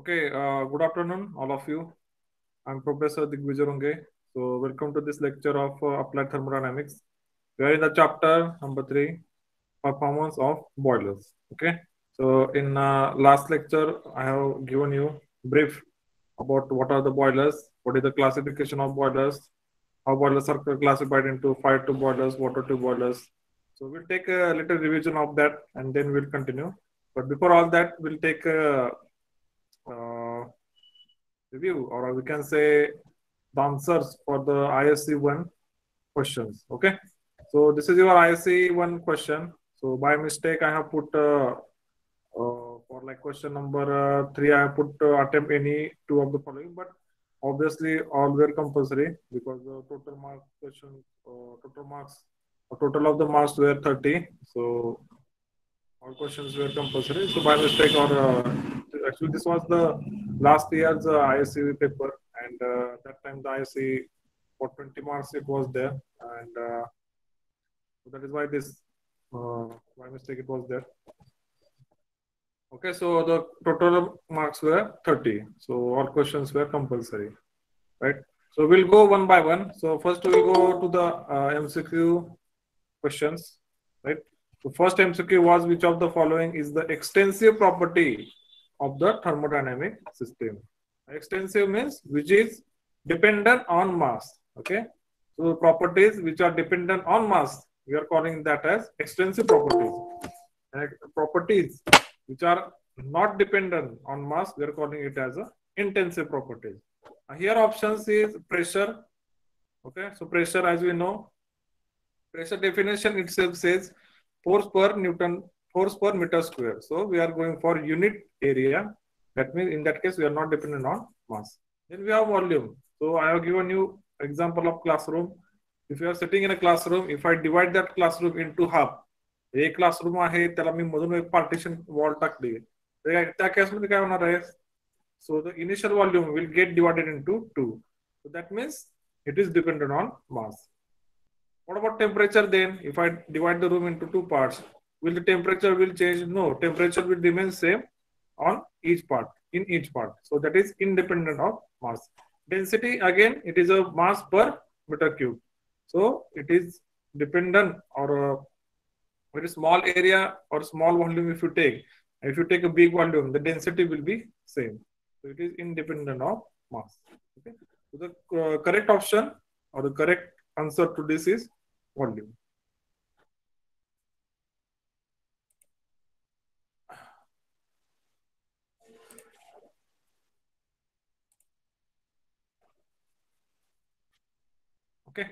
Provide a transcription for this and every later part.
Okay, good afternoon, all of you. I'm Professor Digvijay Runge. So, welcome to this lecture of Applied Thermodynamics. We are in the chapter number 3, Performance of Boilers. Okay, so in last lecture, I have given you brief about what are the boilers, what is the classification of boilers, how boilers are classified into fire tube boilers, water tube boilers. So, we'll take a little revision of that and then we'll continue. But before all that, we'll take a review, or we can say the answers for the ISC 1 questions. Okay, so this is your ISC 1 question. So by mistake I have put for like question number 3 I have put attempt any two of the following, but obviously all were compulsory because the total mark question total marks or total of the marks were 30. So all questions were compulsory. So by mistake, or actually, this was the last year's ISC paper, and that time the ISC for 20 marks it was there, and so that is why this by mistake it was there. Okay, so the total marks were 30. So all questions were compulsory, right? So we'll go one by one. So first we'll go to the MCQ questions, right? The first MCQ was which of the following is the extensive property of the thermodynamic system? Extensive means which is dependent on mass. Okay, so properties which are dependent on mass, we are calling that as extensive properties. And properties which are not dependent on mass, we are calling it as a intensive properties. Here options is pressure. Okay, so pressure, as we know, pressure definition itself says force per meter square. So we are going for unit area. That means in that case we are not dependent on mass. Then we have volume. So I have given you example of classroom. If you are sitting in a classroom, if I divide that classroom into half, एक classroom आहे त्याला मी मधून एक partition wall टाकली त्या केसमध्ये काय होणार आहे? So the initial volume will get divided into 2. So that means it is dependent on mass. What about temperature then? If I divide the room into 2 parts, will the temperature will change? No, temperature will remain same on each part, in each part. So that is independent of mass. Density, again, it is a mass per meter cube. So it is dependent, or a very small area or small volume if you take a big volume, the density will be same. So it is independent of mass. Okay. So the correct option or the correct answer to this is volume. Okay.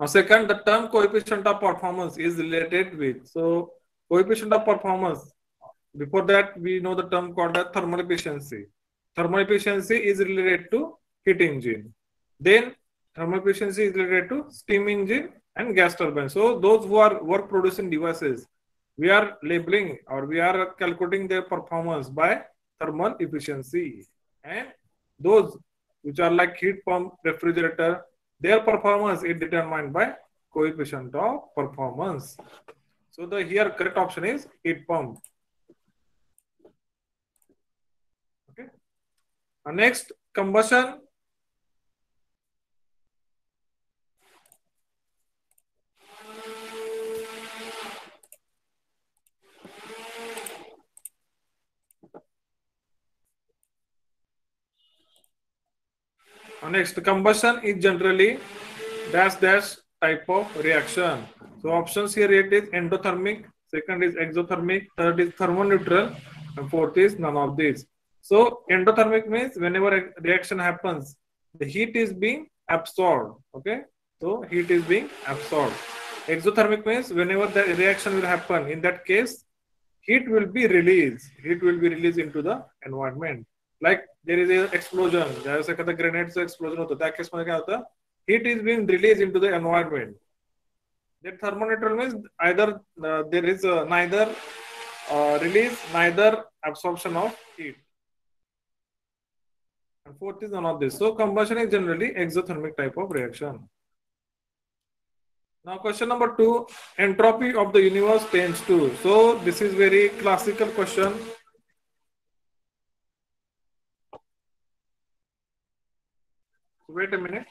Now second, the term coefficient of performance is related with. So coefficient of performance, before that we know the term called as thermal efficiency. Thermal efficiency is related to heat engine. Then thermal efficiency is related to steam engine and gas turbine. So those who are work producing devices, we are labeling or we are calculating their performance by thermal efficiency. And those which are like heat pump, refrigerator, their performance is determined by coefficient of performance. So the here correct option is heat pump. Okay. Next, combustion. Next, combustion is generally dash type of reaction. So options here, it is endothermic, second is exothermic, third is thermoneutral, and fourth is none of these. So endothermic means whenever a reaction happens, the heat is being absorbed. Okay, so heat is being absorbed. Exothermic means whenever the reaction will happen, in that case, heat will be released. Heat will be released into the environment. Like there is an explosion, there is a grenade explosion होता, त्या case मध्ये काय होतं? Heat is being released into the environment. That thermoneutral means either there is neither release, neither absorption of heat. And fourth is none of this. So combustion is generally exothermic type of reaction. Now question number 2, entropy of the universe tends to. So this is very classical question. Wait a minute.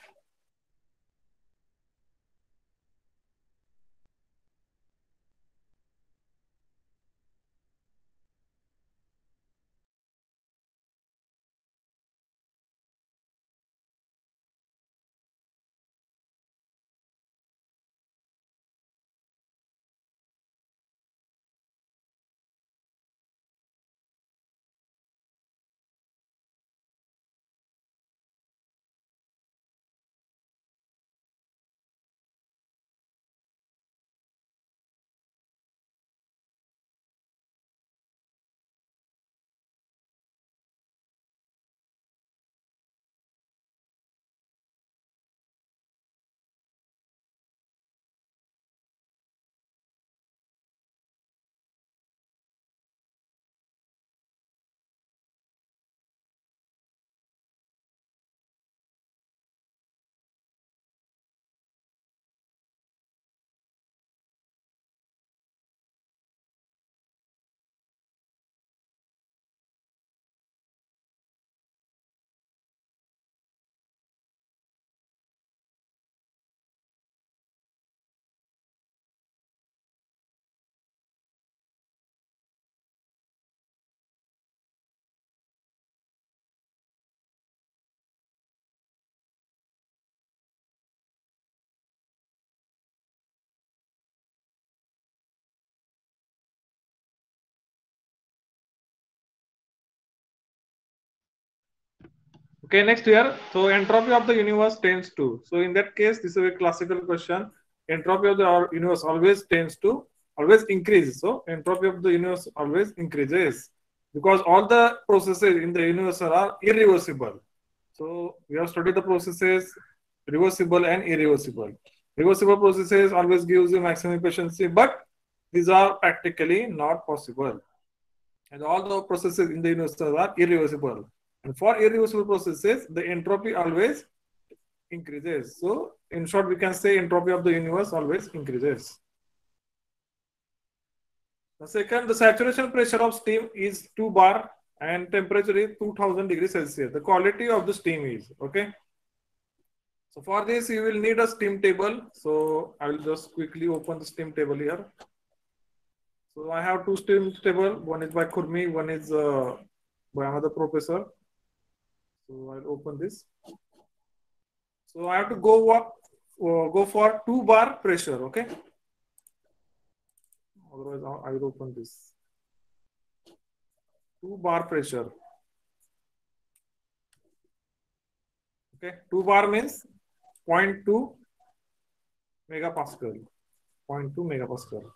Okay, next here. So entropy of the universe tends to. So in that case, this is a classical question. Entropy of the universe always tends to always increase. So entropy of the universe always increases because all the processes in the universe are irreversible. So we have studied the processes reversible and irreversible. Reversible processes always gives you maximum efficiency, but these are practically not possible. And all the processes in the universe are irreversible. And for irreversible processes, the entropy always increases. So, in short, we can say entropy of the universe always increases. The second, the saturation pressure of steam is 2 bar and temperature is 2000 degrees Celsius. The quality of the steam is, okay. So, for this, you will need a steam table. So, I will just quickly open the steam table here. So, I have two steam tables. One is by Khurmi, one is by another professor. So I'll open this. So I have to go for 2 bar pressure. Okay. Otherwise, I will open this. 2 bar pressure. Okay. 2 bar means 0.2 megapascal. 0.2 megapascal.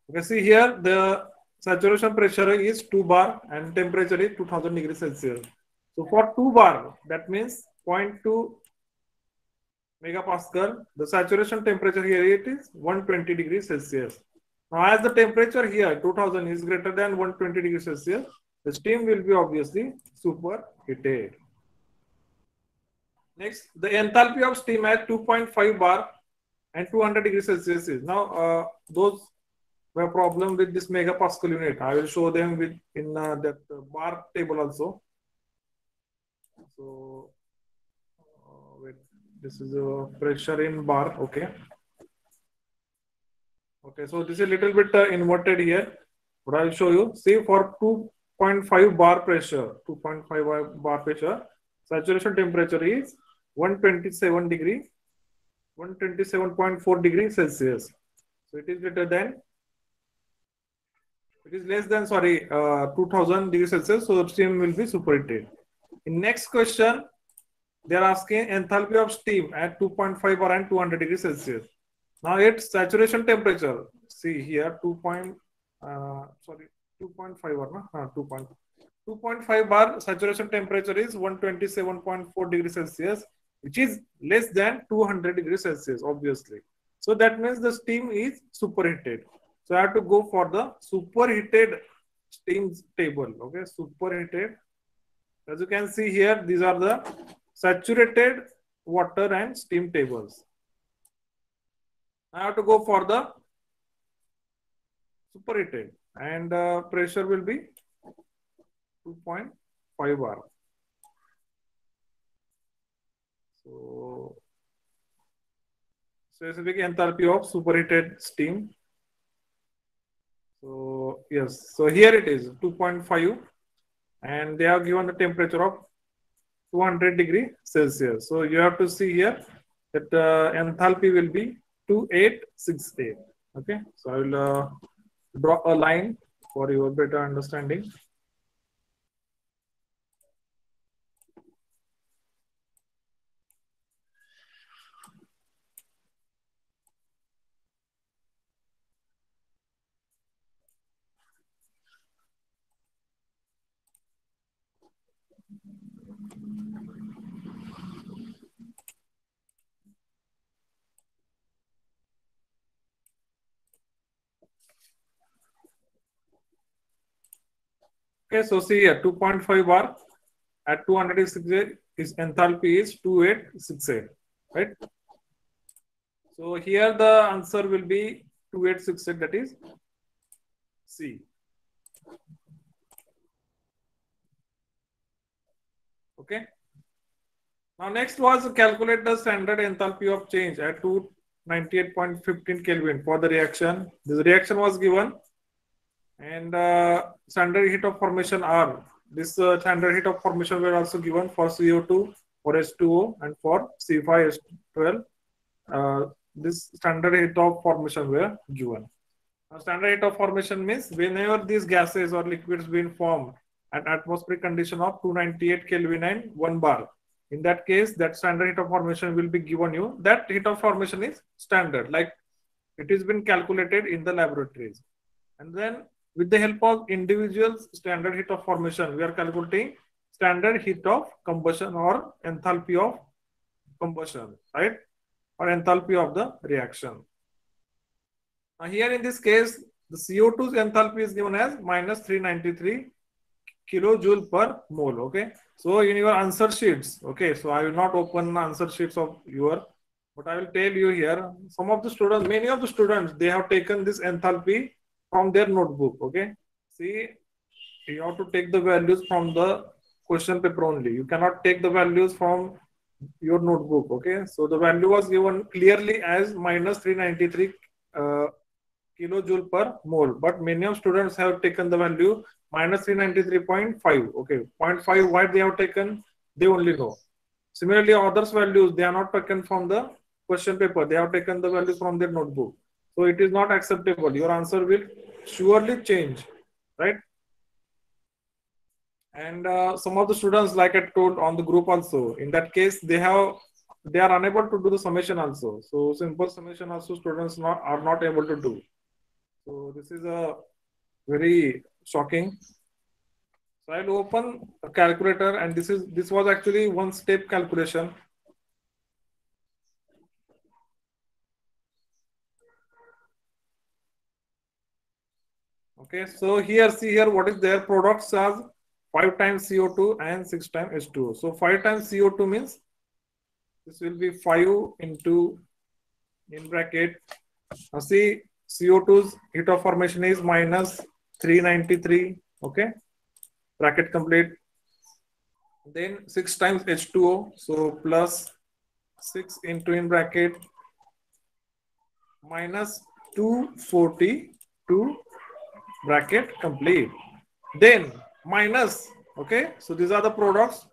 Okay. See here, the saturation pressure is 2 bar and temperature is 2000 degrees Celsius. So for 2 bar, that means 0.2 megapascal. The saturation temperature here it is 120 degrees Celsius. Now, as the temperature here 2000 is greater than 120 degrees Celsius, the steam will be obviously superheated. Next, the enthalpy of steam at 2.5 bar and 200 degrees Celsius is. Now, those who have problem with this megapascal unit, I will show them with in that bar table also. So, wait, this is a pressure in bar. Okay. Okay, so this is a little bit inverted here, but I'll show you. See, for 2.5 bar pressure, 2.5 bar pressure, saturation temperature is 127 degree, 127.4 degrees Celsius. So it is greater than, it is less than, 2000 degrees Celsius. So steam will be superheated. In next question, they are asking enthalpy of steam at 2.5 bar and 200 degrees Celsius. Now its saturation temperature, see here 2.5 bar, 2.5 bar saturation temperature is 127.4 degrees Celsius, which is less than 200 degrees Celsius, obviously. So that means the steam is superheated. So I have to go for the superheated steam table. Okay, superheated. As you can see here, these are the saturated water and steam tables. I have to go for the superheated, and pressure will be 2.5 bar. So specific enthalpy of superheated steam. So yes, so here it is 2.5, and they have given the temperature of 200 degree Celsius. So you have to see here that enthalpy will be 2868. Okay, so I will draw a line for your better understanding. Okay, so see here 2.5 bar at 268 is enthalpy is 2868, right? So here the answer will be 2868, that is C. Okay. Now next was calculate the standard enthalpy of change at 298.15 Kelvin for the reaction. This reaction was given, and standard heat of formation R. This standard heat of formation were also given for CO2, for H2O, and for C5H12. This standard heat of formation were given. Now, standard heat of formation means whenever these gases or liquids being formed at atmospheric condition of 298 Kelvin and 1 bar. In that case, that standard heat of formation will be given you. That heat of formation is standard, like it has been calculated in the laboratories. And then with the help of individual standard heat of formation, we are calculating standard heat of combustion or enthalpy of combustion, right? Or enthalpy of the reaction. Now here in this case, the CO2's enthalpy is given as minus 393 kilojoule per mole. Okay. So in your answer sheets, okay, so I will not open answer sheets of your, but I will tell you here, some of the students, many of the students, they have taken this enthalpy from their notebook. Okay. See, you have to take the values from the question paper only. You cannot take the values from your notebook. Okay. So the value was given clearly as minus 393 kilojoule per mole, but many of students have taken the value minus 393.5. Okay, 0.5 why they have taken, they only know. Similarly, others values, they are not taken from the question paper, they have taken the values from their notebook. So it is not acceptable. Your answer will surely change, right? And some of the students, like I told on the group also, in that case, they are unable to do the summation also. So simple summation also students are not able to do. So this is a very shocking. So I'll open a calculator, and this was actually one step calculation. Okay, so here see here what is their products as 5 times CO2 and 6 times H2O. So 5 times CO2 means this will be 5 into in bracket. Now see CO2's heat of formation is minus 393. Okay, bracket complete. Then 6 times H2O, so plus 6 into in bracket minus 242 bracket complete. Then minus, okay, so these are the products.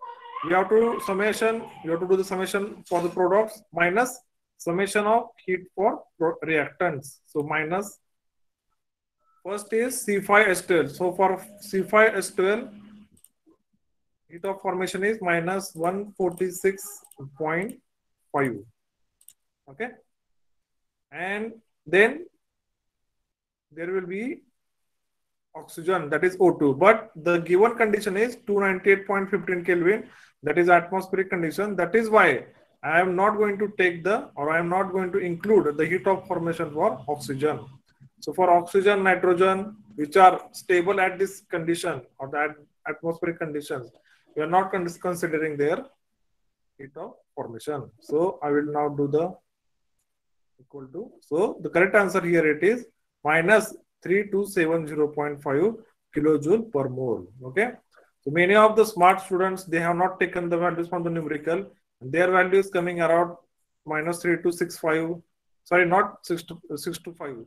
You have to summation, you have to do the summation for the products minus summation of heat for reactants. So minus, first is C5H12. So for C5H12, heat of formation is minus 146.5. Okay. And then there will be oxygen, that is O2. But the given condition is 298.15 Kelvin. That is atmospheric condition. That is why I am not going to take the, or I am not going to include the heat of formation for oxygen. So for oxygen, nitrogen, which are stable at this condition or the atmospheric conditions, we are not considering their heat of formation. So I will now do the equal to. So the correct answer here it is minus 3270.5 kilojoule per mole. Okay. So many of the smart students, they have not taken the values from the numerical. Their value is coming around -3265. Sorry, not 6 to 5.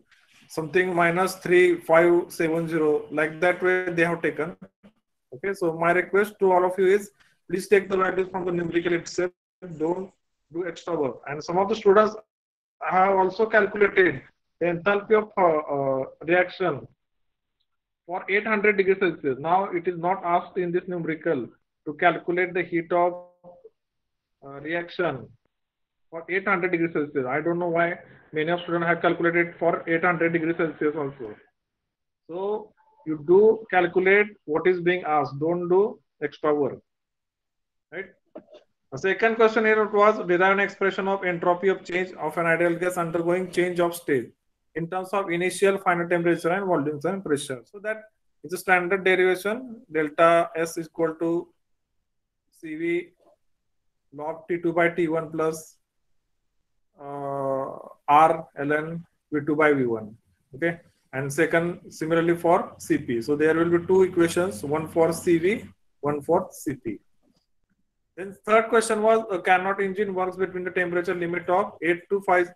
Something -3570. Like that way they have taken. Okay. So my request to all of you is please take the values from the numerical itself. Don't do extra work. And some of the students have also calculated the enthalpy of reaction for 800 degrees Celsius. Now it is not asked in this numerical to calculate the heat of reaction for 800 degrees Celsius. I don't know why many of students have calculated for 800 degrees Celsius also. So you do calculate what is being asked. Don't do extra work. Right? The second question here was derive an expression of entropy of change of an ideal gas undergoing change of state in terms of initial final temperature and volumes and pressure. So that is a standard derivation. Delta S is equal to Cv log T2 by T1 plus R ln V2 by V1. Okay. And second, similarly for Cp. So there will be two equations, one for Cv, one for Cp. Then third question was a Carnot engine works between the temperature limit of 8 to 5.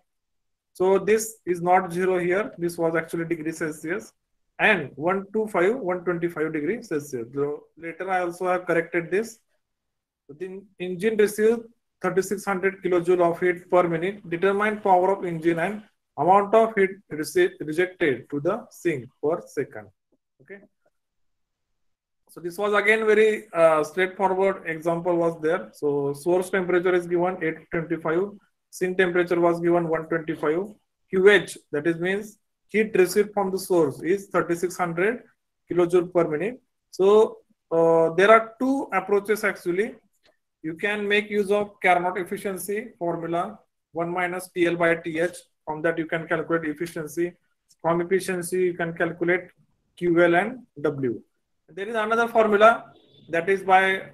So this is not 0 here. This was actually degree Celsius and 125, 125 degrees Celsius. So later I also have corrected this. So the engine receives 3600 kilojoule of heat per minute. Determine power of engine and amount of heat rejected to the sink per second. Okay. So this was again very straightforward example was there. So source temperature is given 825, sink temperature was given 125, QH that is means heat received from the source is 3600 kilojoule per minute. So there are two approaches actually. You can make use of Carnot efficiency formula 1 minus TL by TH. From that you can calculate efficiency. From efficiency you can calculate QL and W. There is another formula that is by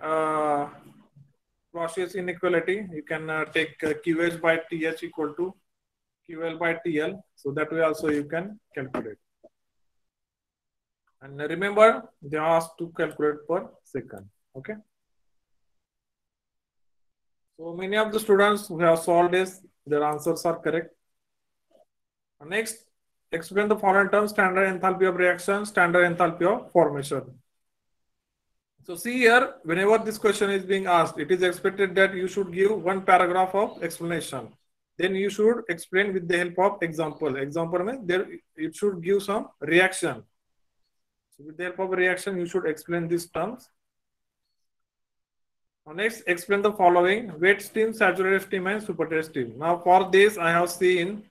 Clausius inequality. You can take QH by TH equal to QL by TL. So that way also you can calculate. And remember, they are asked to calculate per second. Okay. So many of the students who have solved this, their answers are correct. Next, explain the following terms: standard enthalpy of reaction, standard enthalpy of formation. So see here, whenever this question is being asked, it is expected that you should give one paragraph of explanation. Then you should explain with the help of example. Example means there it should give some reaction. So with the help of reaction, you should explain these terms. Now next, explain the following: wet steam, saturated steam, and superheated steam. Now for this, I have seen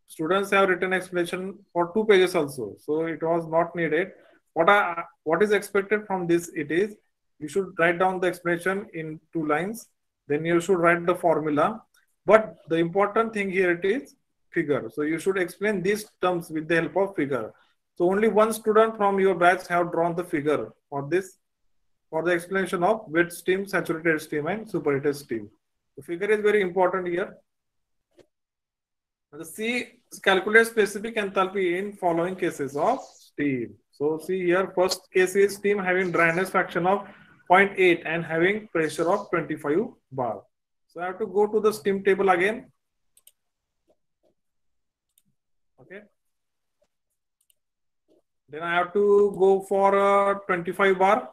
students have written explanation for 2 pages also. So it was not needed. What is expected from this? It is you should write down the explanation in 2 lines. Then you should write the formula. But the important thing here it is figure. So you should explain these terms with the help of figure. So only one student from your batch have drawn the figure for this, for the explanation of wet steam, saturated steam, and superheated steam. The figure is very important here. The C calculate specific enthalpy in following cases of steam. So see here, first case is steam having dryness fraction of 0.8 and having pressure of 25 bar. So I have to go to the steam table again. Okay. Then I have to go for 25 bar.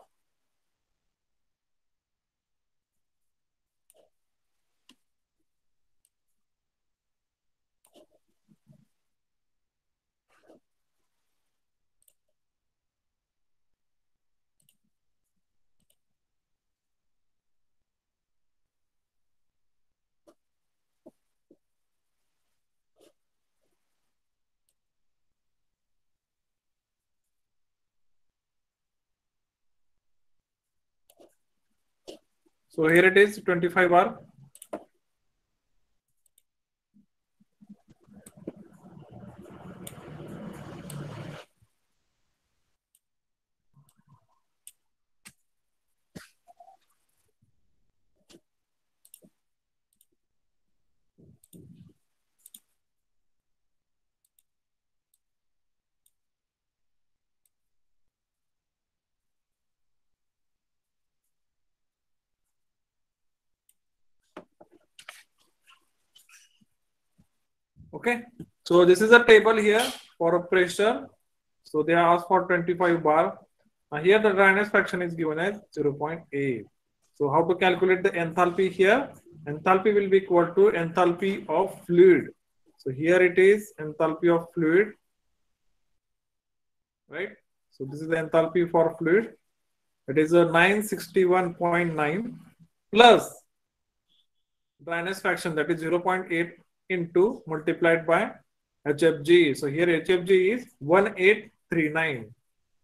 So here it is 25 bar. Okay. So this is a table here for a pressure. So they are asked for 25 bar. Here the dryness fraction is given as 0.8. So how to calculate the enthalpy here? Enthalpy will be equal to enthalpy of fluid. So here it is enthalpy of fluid, right? So this is the enthalpy for fluid. It is a 961.9 plus dryness fraction, that is 0.8 into multiplied by HFG. So here HFG is 1839.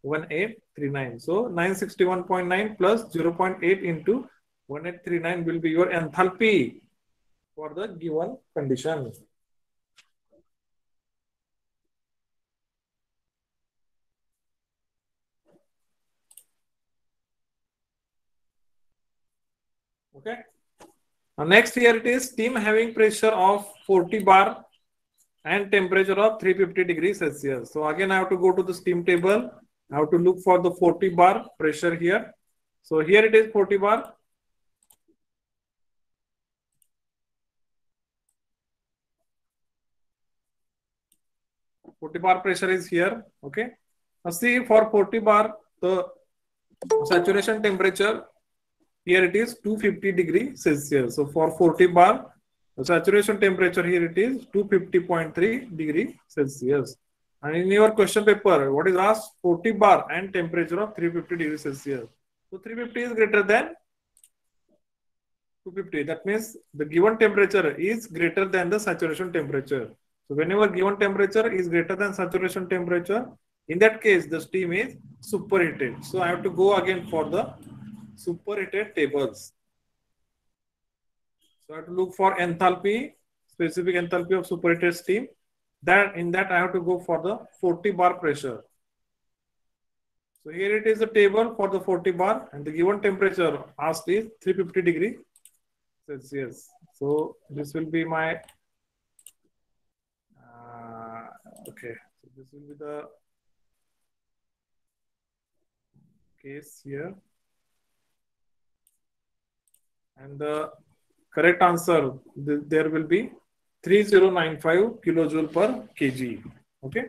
1839. So 961.9 plus 0.8 into 1839 will be your enthalpy for the given condition. Okay. Now next here it is steam having pressure of 40 bar and temperature of 350 degrees Celsius. So again I have to go to the steam table. I have to look for the 40 bar pressure here. So here it is 40 bar. Forty bar pressure is here. Okay. Now see, for 40 bar, the saturation temperature here it is 250 degrees Celsius. So for 40 bar, the saturation temperature here it is 250.3 degrees Celsius. And in your question paper, what is asked? 40 bar and temperature of 350 degrees Celsius. So 350 is greater than 250. That means the given temperature is greater than the saturation temperature. So whenever given temperature is greater than saturation temperature, in that case the steam is superheated. So I have to go again for the superheated tables. So I have to look for enthalpy, specific enthalpy of superheated steam. In that I have to go for the 40 bar pressure. So here it is the table for the 40 bar and the given temperature asked is 350 degrees Celsius. So this will be my okay. So this will be the case here, and the correct answer there will be 3095 kilojoule per kg. Okay.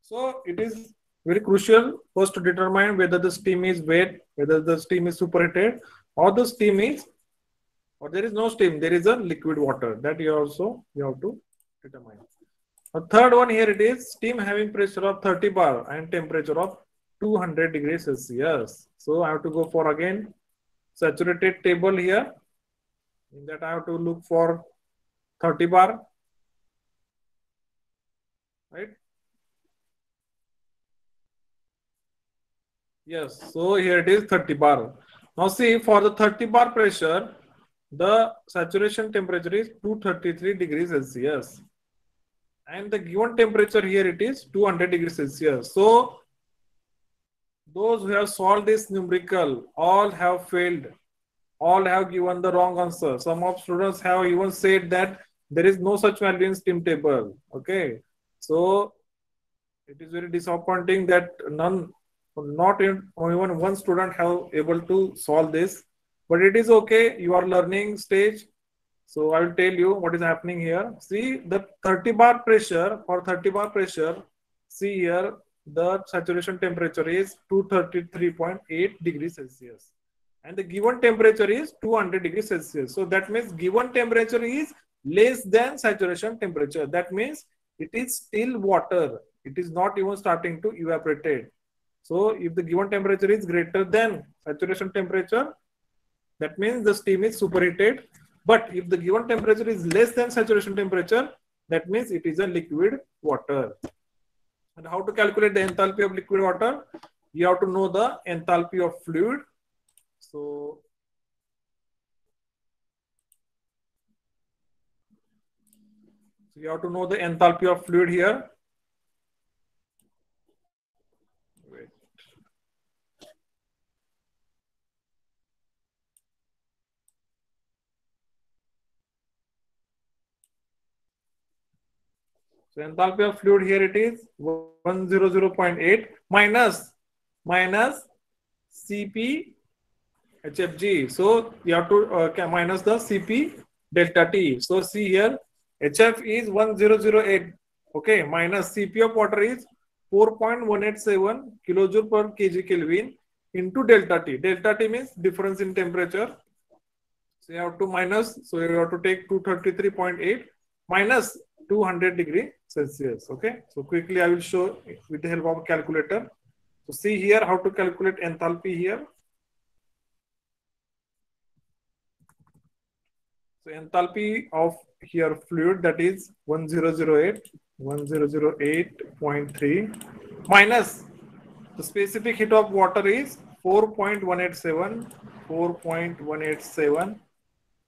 So it is very crucial first to determine whether the steam is wet, whether the steam is superheated, or the steam is, or there is no steam, there is a liquid water. That you have to determine. The third one here it is steam having pressure of 30 bar and temperature of 200 degrees Celsius. So I have to go for again saturated table here. In that I have to look for 30 bar, right? Yes, so here it is 30 bar. Now see, for the 30 bar pressure, the saturation temperature is 233 degrees Celsius. And the given temperature here it is 200 degrees Celsius. So those who have solved this numerical all have failed. All have given the wrong answer. Some of students have even said that there is no such value in steam table. Okay. So it is very disappointing that not even one student have able to solve this. But it is okay. You are learning stage. So I will tell you what is happening here. See the 30 bar pressure, for 30 bar pressure, see here the saturation temperature is 233.8 degrees Celsius. And the given temperature is 200 degrees Celsius. So that means given temperature is less than saturation temperature. That means it is still water. It is not even starting to evaporate. So if the given temperature is greater than saturation temperature, that means the steam is superheated. But if the given temperature is less than saturation temperature, that means it is a liquid water. And how to calculate the enthalpy of liquid water? You have to know the enthalpy of fluid. So you have to know the enthalpy of fluid here. Wait. So enthalpy of fluid here it is 100.8 minus Cp HFG. So you have to minus the Cp delta T. So see here HF is 1008. Okay, minus Cp of water is 4.187 kilojoule per kg Kelvin into delta T. Delta T means difference in temperature. So you have to minus, so you have to take 233.8 minus 200 degree Celsius. Okay, so quickly I will show with the help of a calculator. So see here how to calculate enthalpy here. So enthalpy of here fluid, that is 1008.3 minus the specific heat of water is 4.187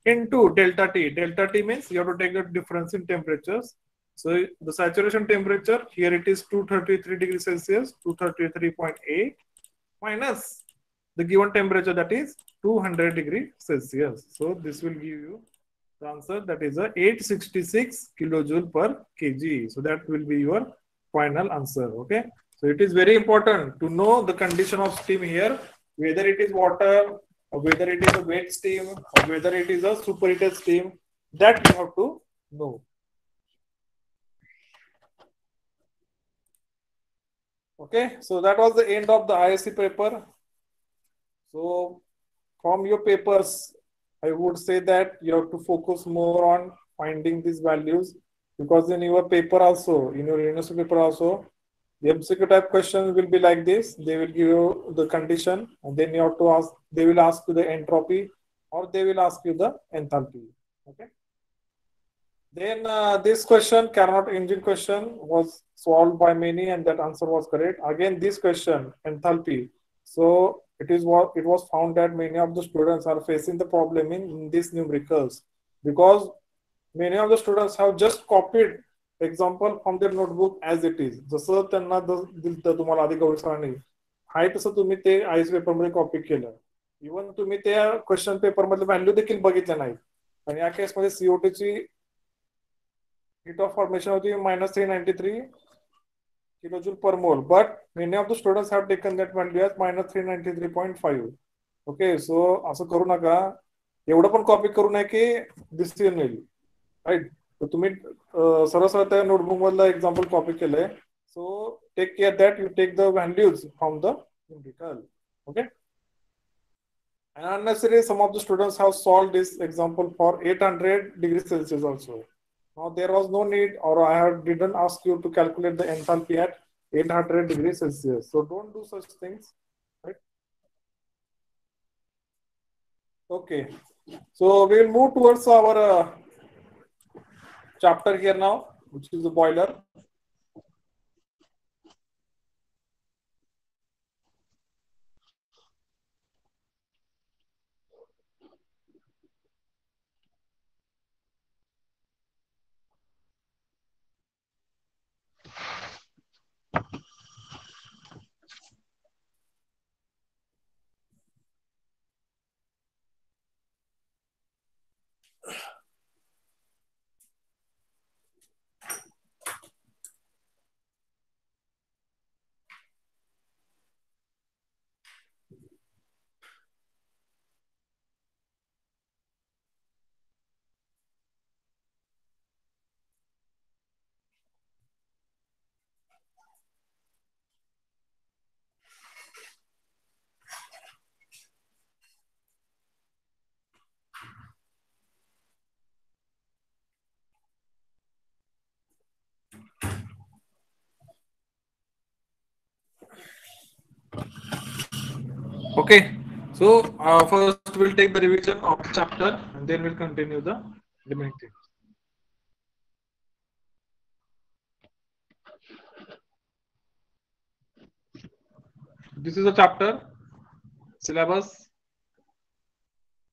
into delta T. Delta T means you have to take the difference in temperatures. So the saturation temperature here it is 233 degrees Celsius, 233.8 minus the given temperature, that is 200 degrees Celsius. So this will give you the answer, that is a 866 kilojoule per kg. So that will be your final answer. Okay. So it is very important to know the condition of steam here, whether it is water or whether it is a wet steam or whether it is a superheated steam, that you have to know. Okay. So that was the end of the ISC paper. So from your papers, I would say that you have to focus more on finding these values, because in your paper also, in your university paper also, the MCQ type questions will be like this. They will give you the condition and then you have to ask, they will ask you the entropy or they will ask you the enthalpy. Okay. Then this question, Carnot engine question, was solved by many and that answer was correct. Again, this question, enthalpy. So it is what it was found that many of the students are facing the problem in these numericals, because many of the students have just copied example from their notebook as it is. जसं त्यांना दिलं तुम्हाला आधी गौरी सरांनी आहे तसं तुम्ही ते आयस पेपर मध्ये कॉपी केलं. इव्हन तुम्ही त्या क्वेश्चन पेपर मधले व्हॅल्यू देखील बघितल्या नाहीत. आणि या केस मध्ये सीओटी ची heat of formation होती -393 kilojoule per mole, but many of the students have taken that value as -393.5. Okay, so असं करू नका, एवढं पण कॉपी करू नये की दिसून येईल, राईट. तर तुम्ही सरळ सरळ त्या नोटबुक मधलं एक्झाम्पल कॉपी केलंय. So take care that you take the values from the numerical. Okay. And unnecessarily, some of the students have solved this example for 800 degrees Celsius also. Now there was no need, or didn't ask you to calculate the enthalpy at 800 degrees Celsius. So don't do such things, right? Okay. So we will move towards our chapter here now, which is the boiler. Okay, so first we'll take the revision of the chapter and then we'll continue the remaining things. This is a chapter syllabus.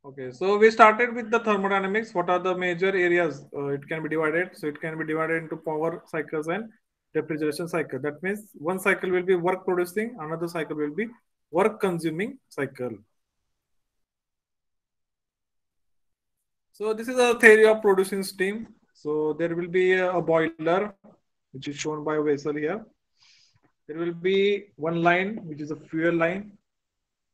Okay, so we started with the thermodynamics. What are the major areas it can be divided? So it can be divided into power cycles and refrigeration cycle. That means one cycle will be work producing, another cycle will be work consuming cycle. So this is a theory of producing steam. So there will be a boiler, which is shown by a vessel here. There will be one line, which is a fuel line.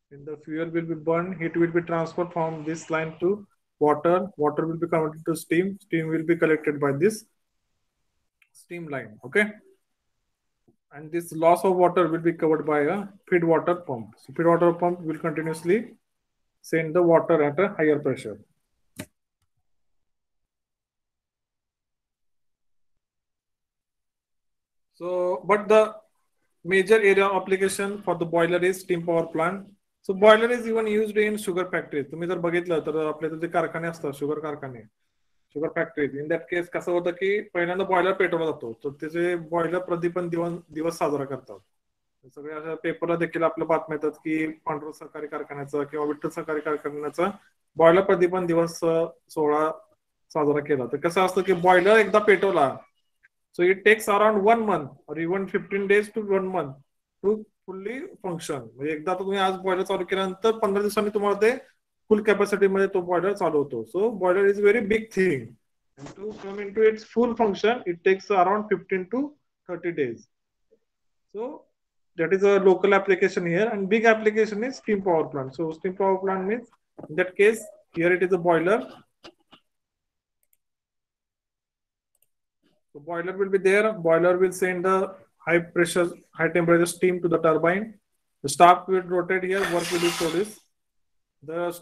When the fuel will be burned, heat will be transferred from this line to water. Water will be converted to steam. Steam will be collected by this steam line. Okay. And this loss of water will be covered by a feed water pump. So feed water pump will continuously send the water at a higher pressure. So, but the major area of application for the boiler is steam power plant. So boiler is even used in sugar factories. तुम्ही जर बघितलं तर आपले जे कारखाने असतात sugar कारखाने sugar factories in that case कसं होतं की पहिल्यांदा बॉयलर पेटवला जातो तर त्याचे बॉयलर प्रदीपन दिवस साजरा करतात. सगळे अशा पेपरला देखील आपल्या बातम्या येतात की पांढरा सहकारी कारखान्याचा किंवा विठ्ठल सहकारी कारखान्याचा बॉयलर प्रदीपन दिवस सोहळा साजरा केला. तर कसं असतं की बॉयलर एकदा पेटवला so it takes around 1 month or even 15 days to 1 month to fully function. म्हणजे एकदा तुम्ही आज बॉयलर चालू केल्यानंतर 15 दिवसांनी तुम्हाला ते फुल कॅपॅसिटी मध्ये तो बॉयलर चालू होतो. So boiler is very big thing. To come into its full function it takes around 15 to 30 days. So that is a local application here, and big application is steam power plant. So steam power plant means in that case here it is a boiler. So boiler will be there. Boiler will send the high pressure, high temperature steam to the turbine. The shaft will rotate here. Work will be produced. The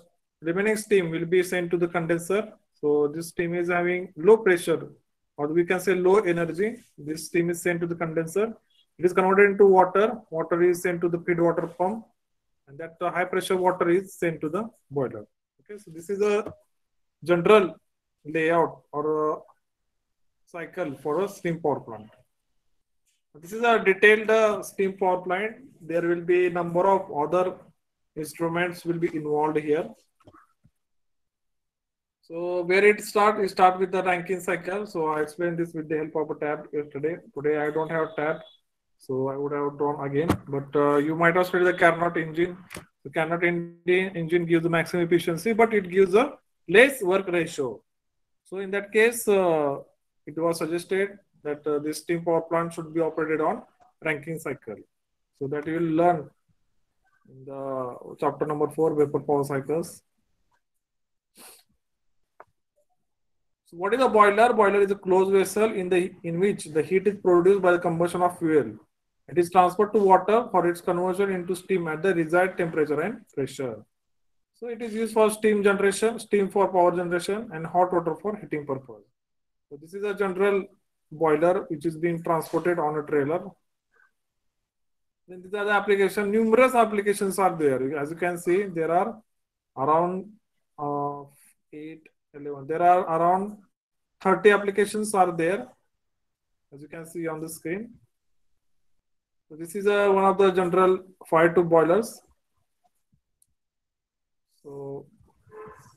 remaining steam will be sent to the condenser. So this steam is having low pressure, or we can say low energy. This steam is sent to the condenser. It is converted into water. Water is sent to the feed water pump, and that high pressure water is sent to the boiler. Okay, so this is a general layout or cycle for a steam power plant. This is a detailed steam power plant. There will be a number of other instruments will be involved here. So where it start? We start with the Rankine cycle. So I explained this with the help of a tab yesterday. Today I don't have a tab, so I would have drawn again. But you might have studied the Carnot engine. The Carnot engine gives the maximum efficiency, but it gives a less work ratio. So in that case, it was suggested that this steam power plant should be operated on Rankine cycle. So that you will learn in the chapter number 4, vapor power cycles. So what is a boiler? Boiler is a closed vessel in which the heat is produced by the combustion of fuel. It is transferred to water for its conversion into steam at the desired temperature and pressure. So it is used for steam generation, steam for power generation, and hot water for heating purpose. So this is a general boiler which is being transported on a trailer. Then these are the applications. Numerous applications are there. As you can see, there are around 11. There are around 30 applications are there, as you can see on the screen. So this is one of the general fire tube boilers. So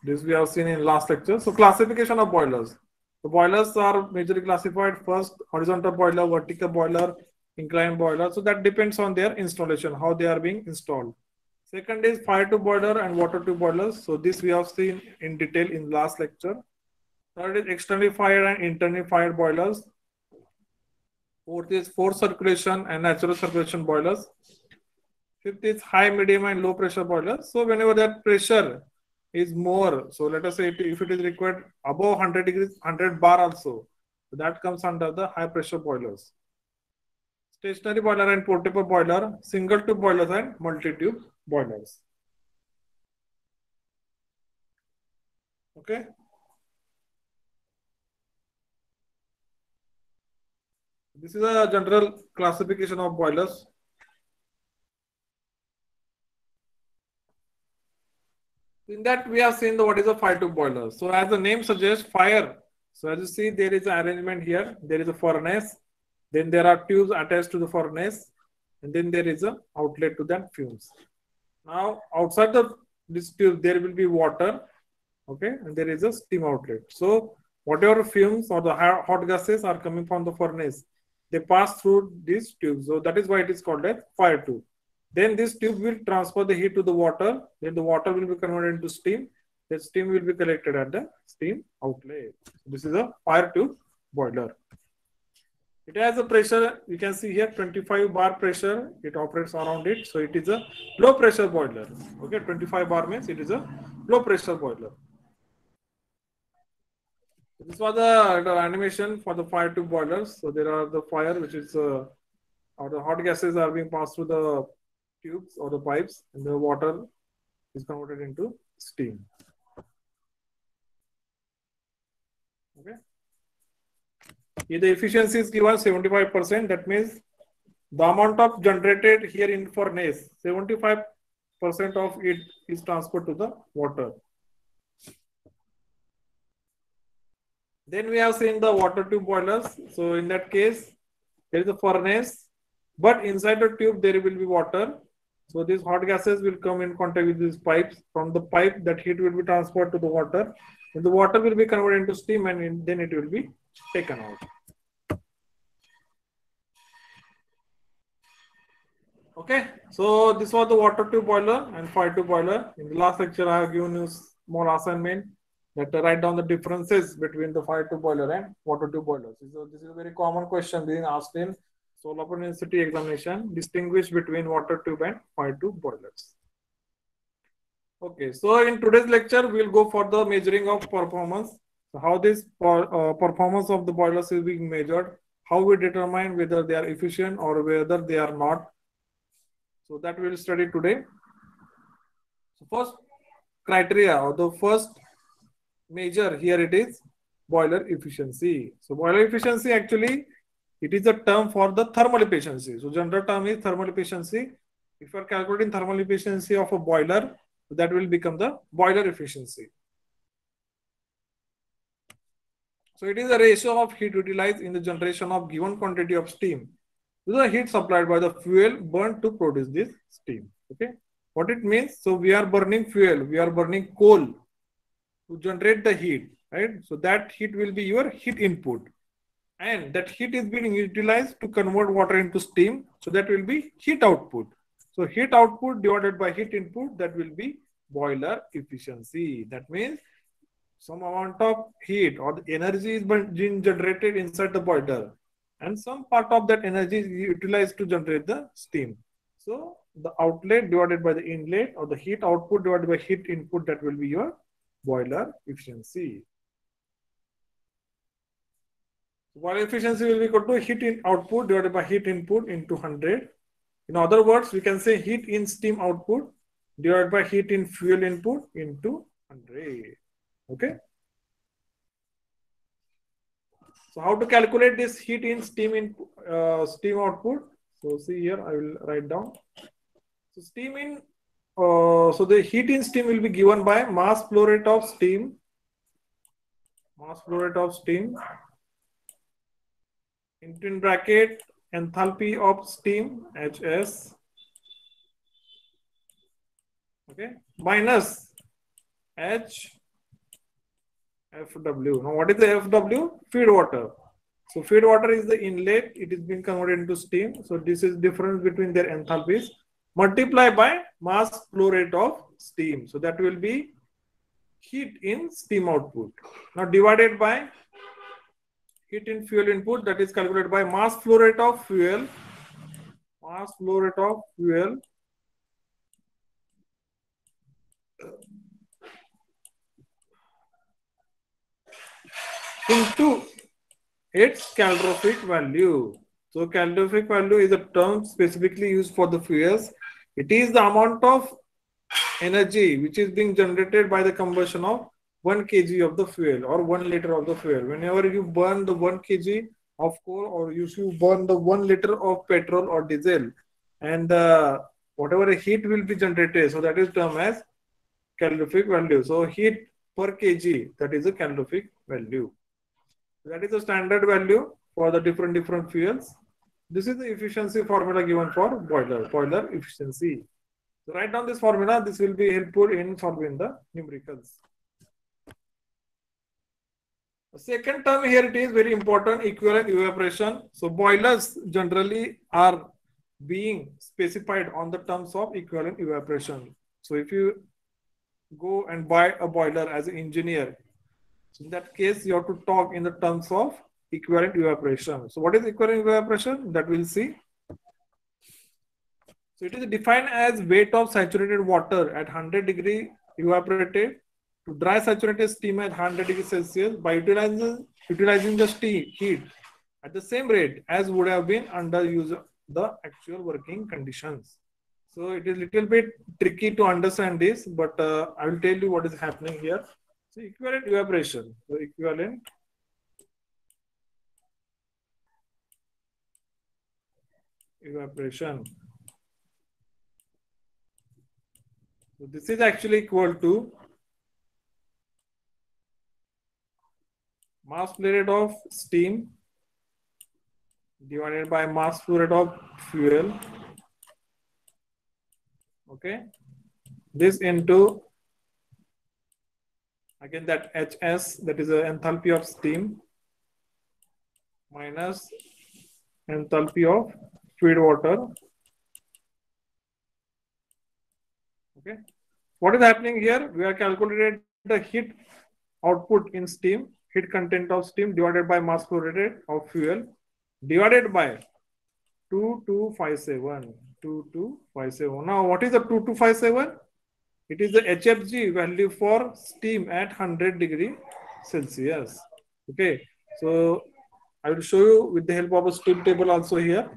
this we have seen in last lecture. So classification of boilers. The boilers are majorly classified: first, horizontal boiler, vertical boiler, inclined boiler. So that depends on their installation, how they are being installed. Second is fire tube boiler and water tube boilers. So this we have seen in detail in last lecture. Third is externally fired and internally fired boilers. Fourth is forced circulation and natural circulation boilers. Fifth is high, medium, and low pressure boilers. So whenever that pressure is more, so let us say if it is required above 100 degrees, 100 bar also, so that comes under the high pressure boilers. Stationary boiler and portable boiler, single tube boilers and multi-tube boilers. Okay. This is a general classification of boilers. In that we have seen what is a fire tube boiler. So as the name suggests, fire. So as you see, there is an arrangement here. There is a furnace. Then there are tubes attached to the furnace, and then there is an outlet to that fumes. Now outside this tube there will be water, okay, and there is a steam outlet. So whatever fumes or the hot gases are coming from the furnace, they pass through these tubes. So that is why it is called as fire tube. Then this tube will transfer the heat to the water. Then the water will be converted into steam. The steam will be collected at the steam outlet. This is a fire tube boiler. It has a pressure, you can see here 25 bar pressure, it operates around it. So it is a low pressure boiler. Okay, 25 bar means it is a low pressure boiler. This was the animation for the fire tube boilers. So there are the fire, which is or the hot gases are being passed through the tubes or the pipes, and the water is converted into steam. Okay. Here the efficiency is given 75%. That means the amount of generated here in furnace, 75% of it is transferred to the water. Then we have seen the water tube boilers. So in that case, there is a furnace, but inside the tube there will be water. So these hot gases will come in contact with these pipes. From the pipe, that heat will be transferred to the water. And the water will be converted into steam, and then it will be taken out. Okay, so this was the water tube boiler and fire tube boiler. In the last lecture, I have given you small assignment that write down the differences between the fire tube boiler and water tube boilers. So this is a very common question being asked in Solapur University examination. Distinguish between water tube and fire tube boilers. Okay, so in today's lecture, we'll go for the measuring of performance. So how this performance of the boilers is being measured, how we determine whether they are efficient or whether they are not. So that we'll study today. So first criteria or the first measure here it is boiler efficiency. So boiler efficiency actually it is a term for the thermal efficiency. So general term is thermal efficiency. If you are calculating thermal efficiency of a boiler, that will become the boiler efficiency. So it is a ratio of heat utilized in the generation of given quantity of steam to the heat supplied by the fuel burned to produce this steam. Okay, what it means? So we are burning fuel, we are burning coal to generate the heat, right? So that heat will be your heat input, and that heat is being utilized to convert water into steam. So that will be heat output. So heat output divided by heat input, that will be boiler efficiency. That means some amount of heat or the energy is being generated inside the boiler, and some part of that energy is utilized to generate the steam. So the outlet divided by the inlet, or the heat output divided by heat input, that will be your boiler efficiency. Boiler efficiency will be equal to heat in output divided by heat input into 100. In other words, we can say heat in steam output divided by heat in fuel input into 100. Okay. So how to calculate this heat in steam steam output? So see here, I will write down. So steam in so the heat in steam will be given by mass flow rate of steam. Mass flow rate of steam into in bracket enthalpy of steam HS. Okay, minus H FW. Now what is the FW? Feed water. So feed water is the inlet. It is being converted into steam. So this is difference between their enthalpies. Multiply by mass flow rate of steam. So that will be heat in steam output. Now divided by heat in fuel input, that is calculated by mass flow rate of fuel. Mass flow rate of fuel into its calorific value. So calorific value is a term specifically used for the fuels. It is the amount of energy which is being generated by the combustion of 1 kg of the fuel or 1 liter of the fuel. Whenever you burn the 1 kg of coal, or you burn the 1 liter of petrol or diesel, and whatever heat will be generated, so that is termed as calorific value. So heat per kg, that is a calorific value. That is the standard value for the different fuels. This is the efficiency formula given for boiler efficiency. So write down this formula. This will be helpful in solving the numericals. The second term here, it is very important, equivalent evaporation. So boilers generally are being specified on the terms of equivalent evaporation. So if you go and buy a boiler as an engineer, so in that case, you have to talk in the terms of equivalent evaporation. So what is equivalent evaporation? That we'll see. So it is defined as weight of saturated water at 100 degree evaporated to dry saturated steam at 100 degrees Celsius by utilizing the steam heat at the same rate as would have been under use of the actual working conditions. So it is a little bit tricky to understand this, but I will tell you what is happening here. So equivalent evaporation. So equivalent evaporation. So this is actually equal to mass flow rate of steam divided by mass flow rate of fuel. Okay, this into again that HS, that is the enthalpy of steam, minus enthalpy of feed water. Okay, what is happening here? We are calculated the heat output in steam, heat content of steam divided by mass flow rate of fuel divided by 2257. 2257. Now, what is the 2257? It is the HFG value for steam at 100 degree Celsius. Okay, so I will show you with the help of a steam table also here.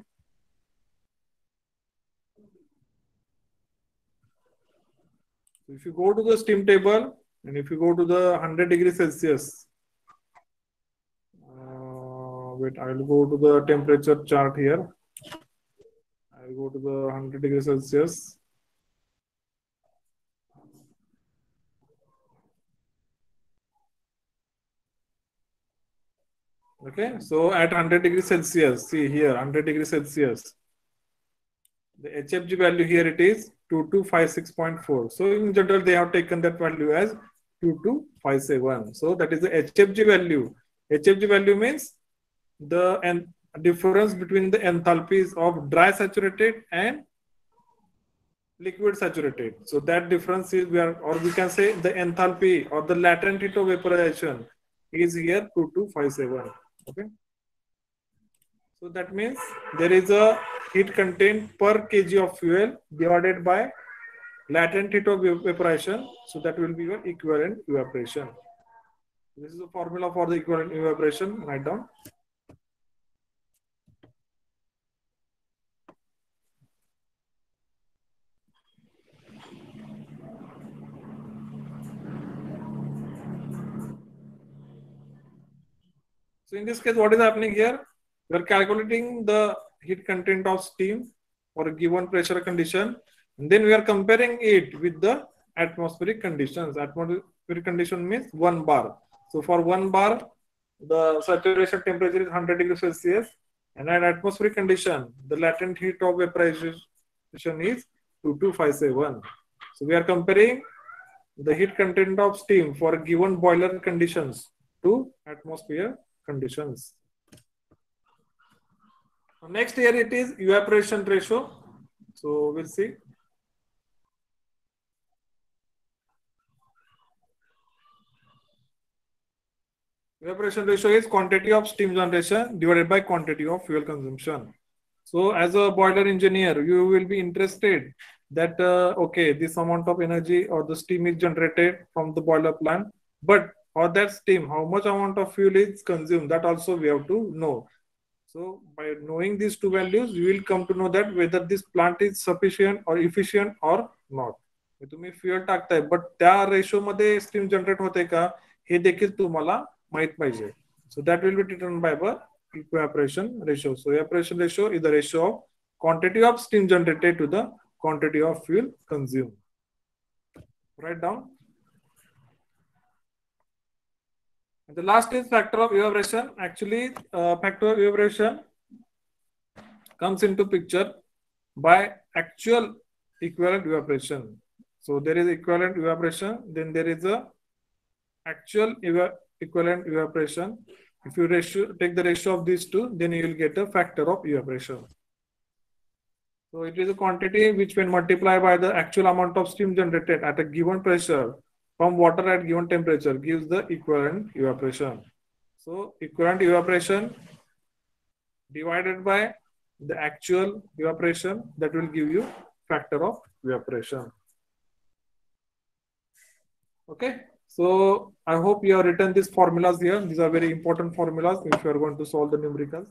If you go to the steam table and if you go to the 100 degree Celsius, wait, I will go to the temperature chart here. I will go to the 100 degree Celsius. Okay, so at 100 degrees Celsius, see here 100 degrees Celsius, the HFG value here it is 2256.4. So in general, they have taken that value as 2257. So that is the HFG value. HFG value means the difference between the enthalpies of dry saturated and liquid saturated. So that difference is or we can say the enthalpy or the latent heat of vaporization is here 2257. Okay. So that means there is a heat content per kg of fuel divided by latent heat of evaporation. So that will be your equivalent evaporation. This is the formula for the equivalent evaporation. Write down. So in this case, what is happening here? We are calculating the heat content of steam for a given pressure condition, and then we are comparing it with the atmospheric conditions. Atmospheric condition means 1 bar. So for 1 bar, the saturation temperature is 100 degrees Celsius, and at atmospheric condition, the latent heat of vaporization is 2257. So we are comparing the heat content of steam for given boiler conditions to atmosphere conditions. Next here it is evaporation ratio. So we'll see. Evaporation ratio is quantity of steam generation divided by quantity of fuel consumption. So as a boiler engineer, you will be interested that, okay, this amount of energy or the steam is generated from the boiler plant, but for that steam, how much amount of fuel is consumed, that also we have to know. So by knowing these two values, you will come to know that whether this plant is sufficient or efficient or not. तुम्ही fuel टाकताय but त्या ratio मध्ये steam generate होते का हे देखील तुम्हाला माहित पाहिजे. So that will be determined by the evaporation ratio. So evaporation ratio is the ratio of quantity of steam generated to the quantity of fuel consumed. Write down. And the last is factor of evaporation. Actually, factor of evaporation comes into picture by actual equivalent evaporation. So there is equivalent evaporation, then there is a actual equivalent evaporation. If you take the ratio of these two, then you will get a factor of evaporation. So it is a quantity which when multiplied by the actual amount of steam generated at a given pressure from water at given temperature gives the equivalent evaporation. So equivalent evaporation divided by the actual evaporation, that will give you factor of evaporation. Okay. So I hope you have written these formulas here. These are very important formulas if you are going to solve the numericals.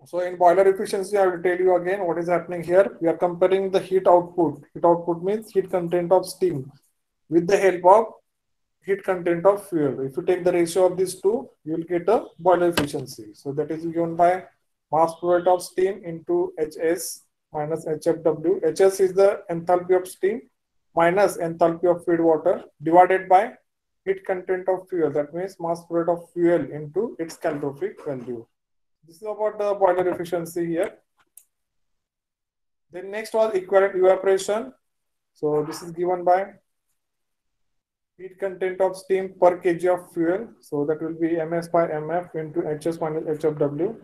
So in boiler efficiency, I will tell you again what is happening here. We are comparing the heat output. Heat output means heat content of steam with the help of heat content of fuel. If you take the ratio of these two, you will get a boiler efficiency. So that is given by mass flow rate of steam into Hs minus HFW. Hs is the enthalpy of steam minus enthalpy of feed water divided by heat content of fuel. That means mass flow rate of fuel into its calorific value. This is about the boiler efficiency here. Then next was equivalent evaporation. So this is given by heat content of steam per kg of fuel. So that will be ms by mf into hs minus hfw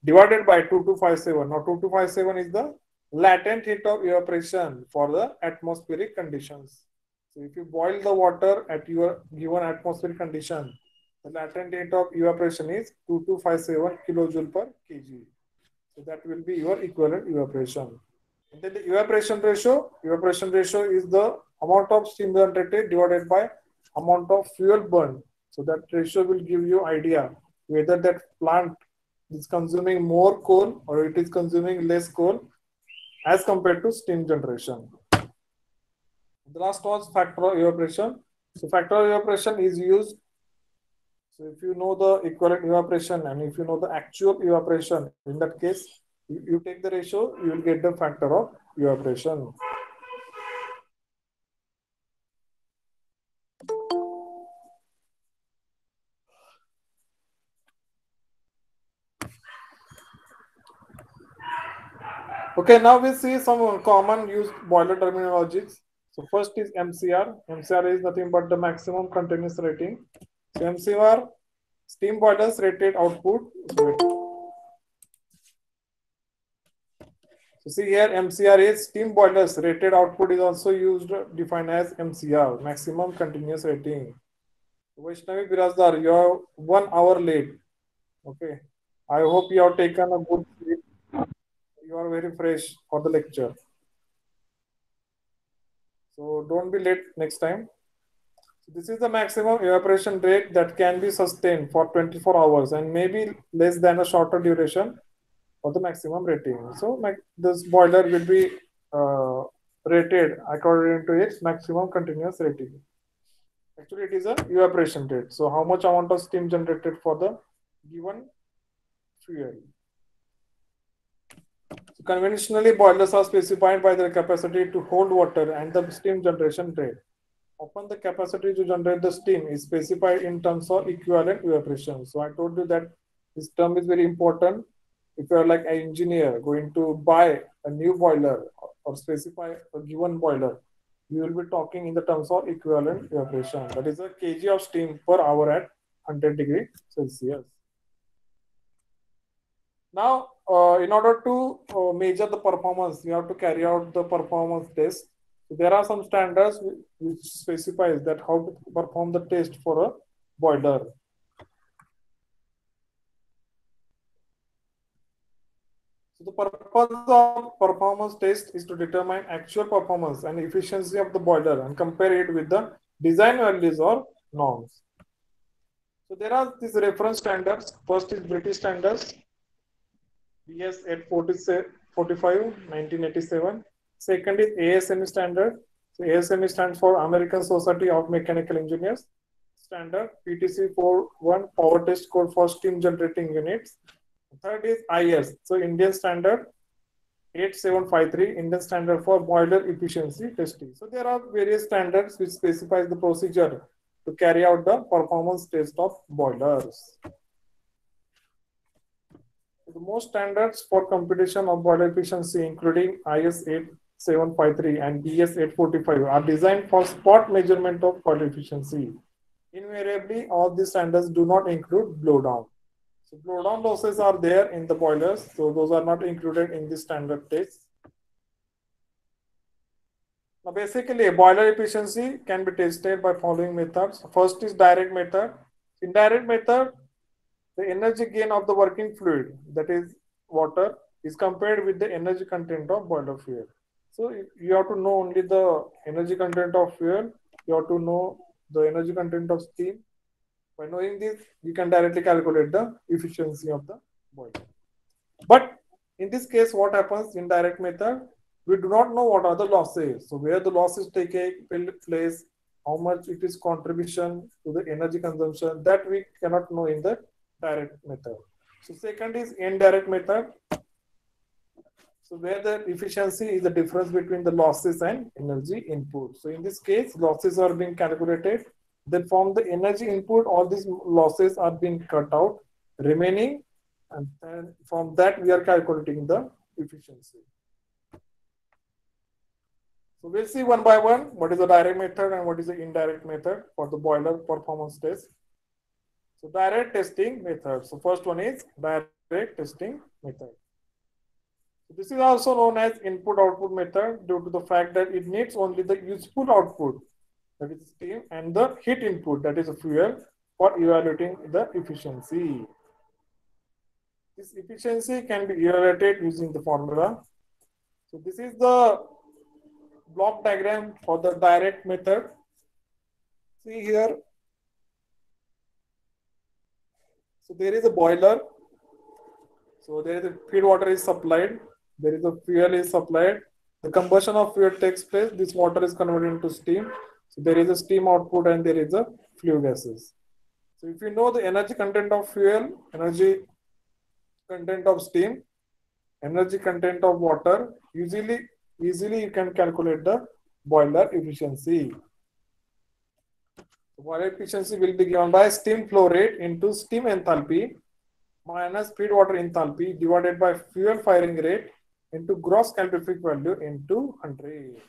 divided by 2257. Now 2257 is the latent heat of evaporation for the atmospheric conditions. So if you boil the water at your given atmospheric condition, the latent heat of evaporation is 2257 kilojoule per kg. So that will be your equivalent evaporation. And then the evaporation ratio is the amount of steam generated divided by amount of fuel burned. So that ratio will give you idea whether that plant is consuming more coal or it is consuming less coal as compared to steam generation. The last was factor of evaporation. So factor of evaporation is used. So if you know the equivalent evaporation and if you know the actual evaporation, in that case, you take the ratio, you will get the factor of evaporation. Okay, now we see some common used boiler terminologies. So first is MCR. MCR is nothing but the maximum continuous rating. So MCR, steam boilers rated output. So see here, MCR is steam boilers rated output is also used defined as MCR, maximum continuous rating. Vaishnavi Birazdar, you are 1 hour late. Okay, I hope you have taken a good sleep. You are very fresh for the lecture. So don't be late next time. So this is the maximum evaporation rate that can be sustained for 24 hours and maybe less than a shorter duration for the maximum rating. So this boiler will be rated according to its maximum continuous rating. Actually, it is a evaporation rate. So how much amount of steam generated for the given fuel. So conventionally, boilers are specified by their capacity to hold water and the steam generation rate. Often the capacity to generate the steam is specified in terms of equivalent evaporation. So I told you that this term is very important. If you are like an engineer going to buy a new boiler or specify a given boiler, you will be talking in the terms of equivalent evaporation. That is a kg of steam per hour at 100 degree Celsius. Now, in order to measure the performance, you have to carry out the performance test. There are some standards which specifies that how to perform the test for a boiler. So the purpose of performance test is to determine actual performance and efficiency of the boiler and compare it with the design values or norms. So there are these reference standards. First is British standards, BS 845, 1987. Second is ASME standard. So ASME stands for American Society of Mechanical Engineers. Standard PTC 41 power test code for steam generating units. Third is IS. So Indian standard 8753, Indian standard for boiler efficiency testing. So there are various standards which specifies the procedure to carry out the performance test of boilers. The most standards for computation of boiler efficiency, including IS 8753 and BS 845, are designed for spot measurement of boiler efficiency. Invariably, all these standards do not include blowdown. So blowdown losses are there in the boilers, so those are not included in the standard tests. Now, basically, boiler efficiency can be tested by following methods. First is direct method. In direct method, the energy gain of the working fluid, that is water, is compared with the energy content of boiler fuel. So you have to know only the energy content of fuel, you have to know the energy content of steam. By knowing this, you can directly calculate the efficiency of the boiler. But in this case, what happens in direct method? We do not know what are the losses. So where the losses take place, how much it is contribution to the energy consumption, that we cannot know in the direct method. So second is indirect method. So where the efficiency is the difference between the losses and energy input. So in this case, losses are being calculated. Then from the energy input, all these losses are being cut out, remaining, and then from that we are calculating the efficiency. So we'll see one by one what is the direct method and what is the indirect method for the boiler performance test. So direct testing method. So first one is direct testing method. This is also known as input-output method due to the fact that it needs only the useful output, that is steam, and the heat input, that is fuel, for evaluating the efficiency. This efficiency can be evaluated using the formula. So this is the block diagram for the direct method. See here. So there is a boiler. So there is a feed water is supplied. There is a fuel is supplied. The combustion of fuel takes place. This water is converted into steam. So there is a steam output and there is a flue gases. So if you know the energy content of fuel, energy content of steam, energy content of water, easily you can calculate the boiler efficiency. The boiler efficiency will be given by steam flow rate into steam enthalpy minus feed water enthalpy divided by fuel firing rate into gross calorific value into 100.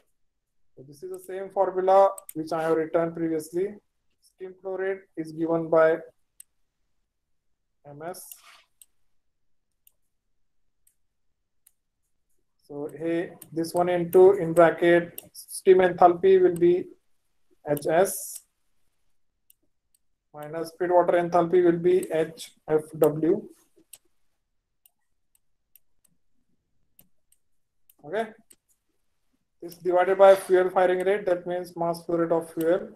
So this is the same formula which I have written previously. Steam flow rate is given by MS. So hey, this one into in bracket steam enthalpy will be HS minus feed water enthalpy will be HFW. Okay. This divided by fuel firing rate, that means mass flow rate of fuel,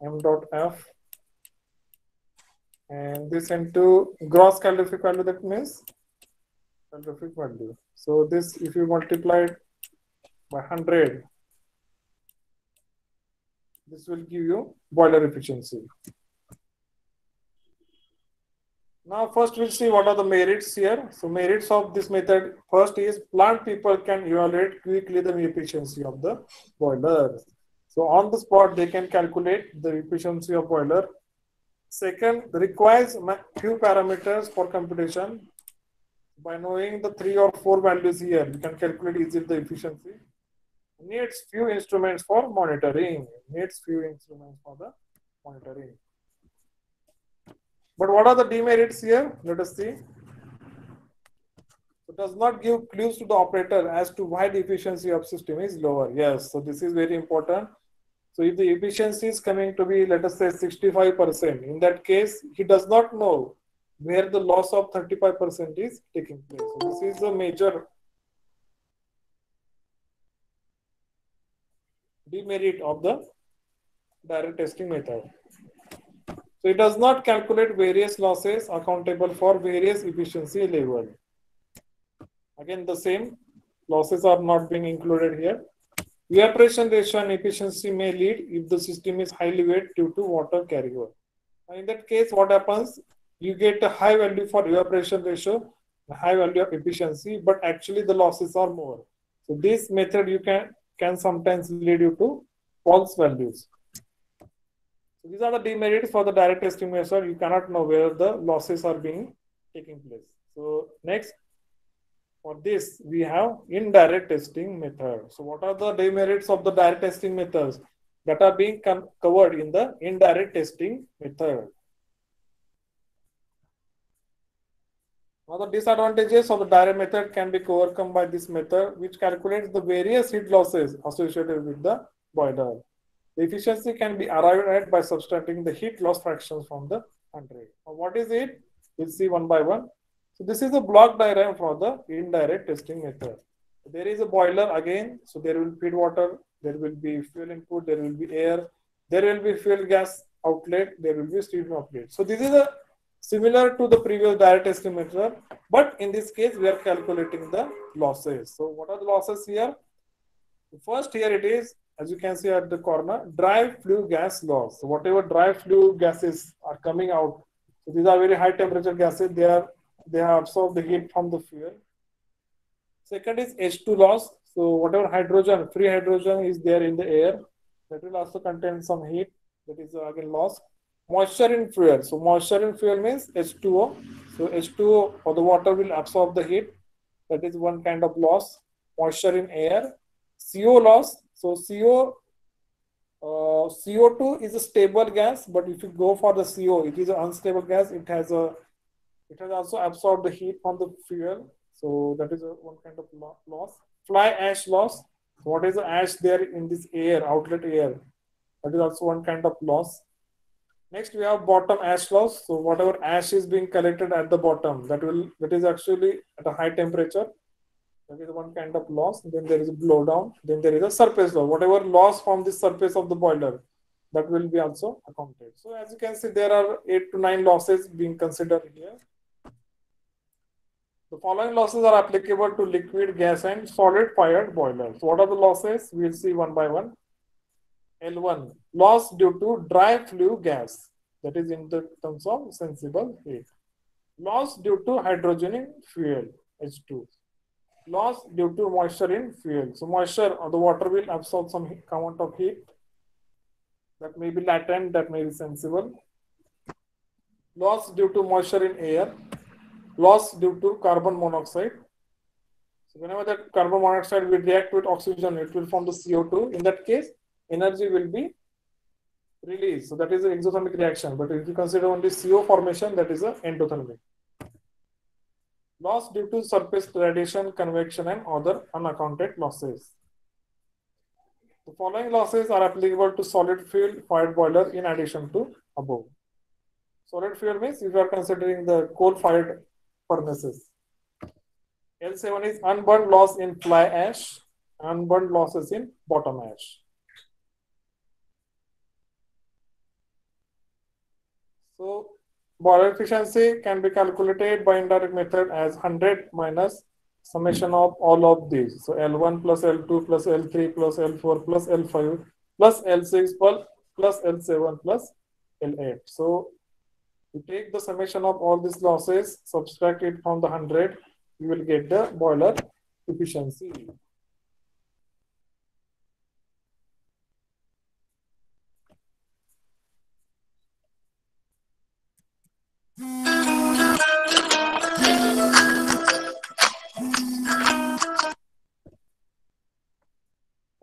M dot F. And this into gross calorific value, that means calorific value. So this, if you multiply it by 100, this will give you boiler efficiency. Now first we'll see what are the merits here. So merits of this method, first is plant people can evaluate quickly the efficiency of the boiler. So on the spot they can calculate the efficiency of boiler. Second, requires few parameters for computation. By knowing the 3 or 4 values here, you can calculate easily the efficiency. Needs few instruments for monitoring. But what are the demerits here? Let us see. It does not give clues to the operator as to why the efficiency of system is lower. Yes, so this is very important. So if the efficiency is coming to be, let us say 65%, in that case, he does not know where the loss of 35% is taking place. So this is a major demerit of the direct testing method. So it does not calculate various losses accountable for various efficiency level. Again, the same losses are not being included here. Evaporation ratio and efficiency may lead if the system is highly wet due to water carryover. And in that case, what happens? You get a high value for evaporation ratio, a high value of efficiency, but actually the losses are more. So this method you can sometimes lead you to false values. So these are the demerits for the direct testing method. You cannot know where the losses are being taking place. So next, for this, we have indirect testing method. So what are the demerits of the direct testing methods that are being covered in the indirect testing method? Now the disadvantages of the direct method can be overcome by this method, which calculates the various heat losses associated with the boiler. The efficiency can be arrived at by subtracting the heat loss fractions from the 100. Now what is it? We'll see one by one. So this is a block diagram for the indirect testing method. There is a boiler again, so there will be feed water, there will be fuel input, there will be air, there will be fuel gas outlet, there will be steam outlet. So this is a similar to the previous direct testing method, but in this case we are calculating the losses. So what are the losses here? First here it is, as you can see at the corner, dry flue gas loss. So whatever dry flue gases are coming out, so these are very high temperature gases. They have absorbed the heat from the fuel. Second is H2 loss. So whatever hydrogen, free hydrogen is there in the air, that will also contain some heat. That is again loss. Moisture in fuel. So moisture in fuel means H2O. So H2O or the water will absorb the heat. That is one kind of loss. Moisture in air. CO loss. So CO2 is a stable gas, but if you go for the CO, it is an unstable gas. It has also absorbed the heat from the fuel. So that is one kind of loss. Fly ash loss. So what is the ash there in this air, outlet air? That is also one kind of loss. Next, we have bottom ash loss. So whatever ash is being collected at the bottom, that is actually at a high temperature. That is one kind of loss. Then there is a blowdown. Then there is a surface loss. Whatever loss from the surface of the boiler, that will be also accounted. So as you can see, there are 8 to 9 losses being considered here. The following losses are applicable to liquid, gas, and solid fired boilers. So what are the losses? We'll see one by one. L1, loss due to dry flue gas. That is in the terms of sensible heat. Loss due to hydrogen in fuel, H2. Loss due to moisture in fuel. So moisture or the water will absorb some amount of heat. That may be latent, that may be sensible. Loss due to moisture in air. Loss due to carbon monoxide. So whenever that carbon monoxide will react with oxygen, it will form the CO2. In that case, energy will be released. So that is an exothermic reaction. But if you consider only CO formation, that is an endothermic. Loss due to surface radiation, convection, and other unaccounted losses. The following losses are applicable to solid fuel fired boiler in addition to above. Solid fuel means if you are considering the coal-fired furnaces. L7 is unburned loss in fly ash, unburned losses in bottom ash. So boiler efficiency can be calculated by indirect method as 100 minus summation of all of these. So L1 plus L2 plus L3 plus L4 plus L5 plus L6 plus L7 plus L8. So you take the summation of all these losses, subtract it from the 100, you will get the boiler efficiency.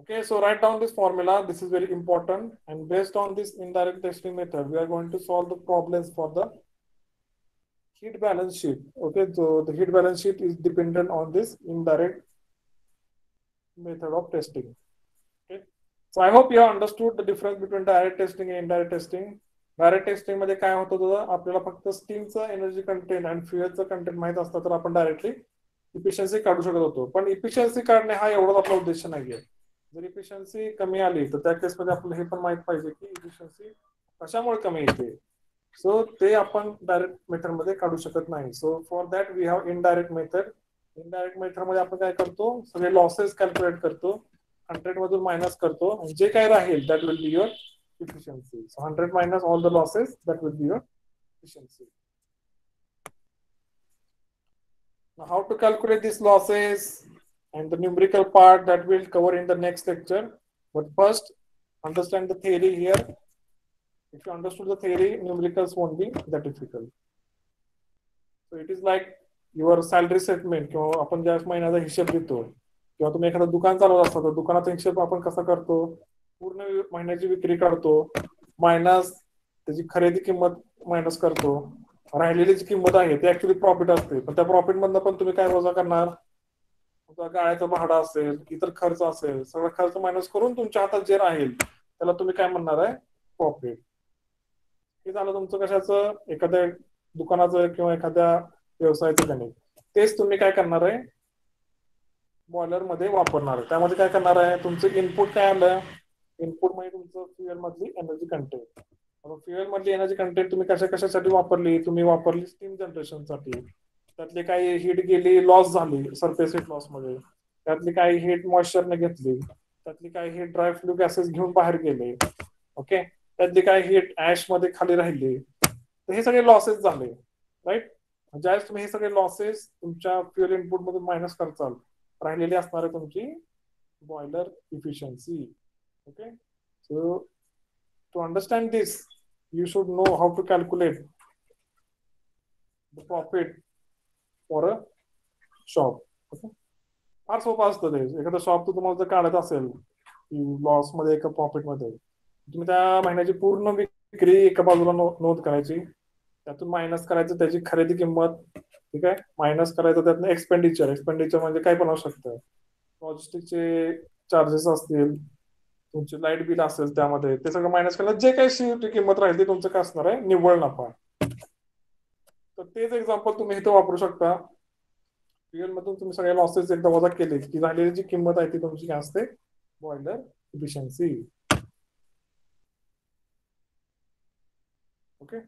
Okay, so write down this formula. This is very important. And based on this indirect testing method, we are going to solve the problems for the heat balance sheet. Okay, so the heat balance sheet is dependent on this indirect method of testing. Okay, so I hope you have understood the difference between direct testing and indirect testing. Direct testing मध्ये काय होतं होतं आपल्याला फक्त स्टीमचं energy content आणि फ्युएलचं content माहित असतं तर आपण डायरेक्टली इफिशियन्सी काढू शकत होतो. पण इफिशियन्सी काढणे हा एवढाच आपला उद्देश नाहीये. जर इफिशियन्सी कमी आली तर त्या केसमध्ये आपल्याला हे पण माहित पाहिजे की इफिशियन्सी कशामुळे कमी येते. सो ते आपण डायरेक्ट मेथड मध्ये काढू शकत नाही. So for that we have indirect method. Indirect method मध्ये आपण काय करतो, सगळे लॉसेस कॅल्क्युलेट करतो, 100 मधून मायनस करतो आणि जे काय राहील that will be your efficiency. So 100 minus all the losses, that will be your efficiency. Now how to calculate these losses and the numerical part that we'll cover in the next lecture. But first, understand the theory here. If you understood the theory, numericals won't be that difficult. So it is like your salary statement किंवा आपण ज्या महिन्याचा हिशोब देतो किंवा तुम्ही एखादं दुकान चालवत असता तर दुकानाचा हिशोब आपण कसा करतो, पूर्ण महिन्याची विक्री काढतो मायनस त्याची खरेदी किंमत मायनस करतो, राहिलेली जी किंमत आहे ती ऍक्च्युअली प्रॉफिट असते. पण त्या प्रॉफिट मधनं पण तुम्ही काय वजा करणार, गाळ्याचं भाडं असेल, इतर खर्च असेल, सगळं खर्च मायनस करून तुमच्या हातात जे राहील त्याला तुम्ही काय म्हणणार आहे, प्रॉफिट. हे झालं तुमचं कशाचं, एखाद्या दुकानाचं किंवा एखाद्या व्यवसायाचं गणित, तेच तुम्ही काय करणार आहे बॉयलर मध्ये वापरणार आहे. त्यामध्ये काय करणार आहे, तुमचं इनपुट काय आलं, इनपुट म्हणजे तुमचं फ्युएल मधली एनर्जी कंटेंट. फ्युएल मधली एनर्जी कंटेंट तुम्ही कशासाठी वापरली, तुम्ही वापरली स्टीम जनरेशनसाठी. त्यातली काही हीट गेली, लॉस झाली सरफेस हीट लॉस मध्ये, त्यातली काही हीट मॉइश्चरने घेतली, त्यातली काही हीट ड्राय फ्लू गॅसेस घेऊन बाहेर गेले, ओके, त्यातली काही हीट ऍश मध्ये खाली राहिली, तर हे सगळे लॉसेस झाले, राईट. ज्यावेळेस तुम्ही हे सगळे लॉसेस तुमच्या फ्युएल इनपुट मधून मायनस करचाल, राहिलेली असणार आहे तुमची boiler efficiency. Okay, so to understand this you should know how to calculate the profit for a shop. Okay? फार सोपं असतं ते. एखादं शॉप तुम्हाला जर काढत असेल लॉस मध्ये एका प्रॉफिट मध्ये, तुम्ही त्या महिन्याची पूर्ण विक्री एका बाजूला नोंद करायची, त्यातून मायनस करायचं त्याची खरेदी किंमत, ठीक आहे, मायनस करायचं त्यातनं एक्सपेंडिचर म्हणजे काय पण असू शकतं, लॉजिस्टिकचे चार्जेस असतील, तुमची लाईट बिल असेल त्यामध्ये, ते सगळं मायनस केलं, जे काही शेवटी किंमत राहील ते तुमचं काय असणार आहे, निव्वळ नफा. तर तेच एक्झाम्पल तुम्ही इथे वापरू शकता. फ्युएल मधून तुम्ही सगळे लॉसेस एकदा वजा केले की झालेली जी किंमत आहे ती तुमची काय असते, boiler efficiency. Okay,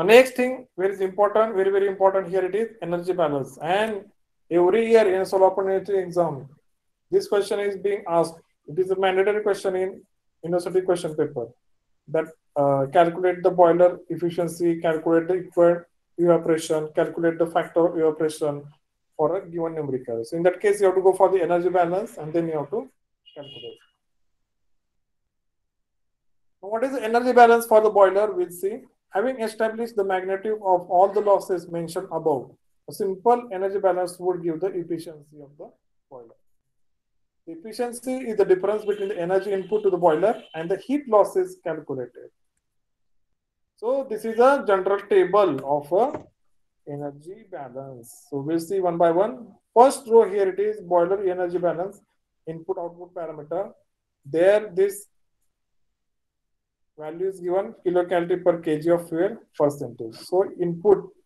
next thing very important, very important here, it is energy balance. And every year in solar panel exam this question is being asked. It is a mandatory question in university question paper, that calculate the boiler efficiency, calculate the evaporation, calculate the factor of evaporation for a given numerical. So in that case, you have to go for the energy balance and then you have to calculate. Now, what is the energy balance for the boiler? We'll see. Having established the magnitude of all the losses mentioned above, a simple energy balance would give the efficiency of the boiler. The efficiency is the difference between the energy input to the boiler and the heat losses calculated. So this is a general table of a energy balance. So we'll see one by one. First row here, it is boiler energy balance, input output parameter. There this value is given kilocalorie per kg of fuel percentage. So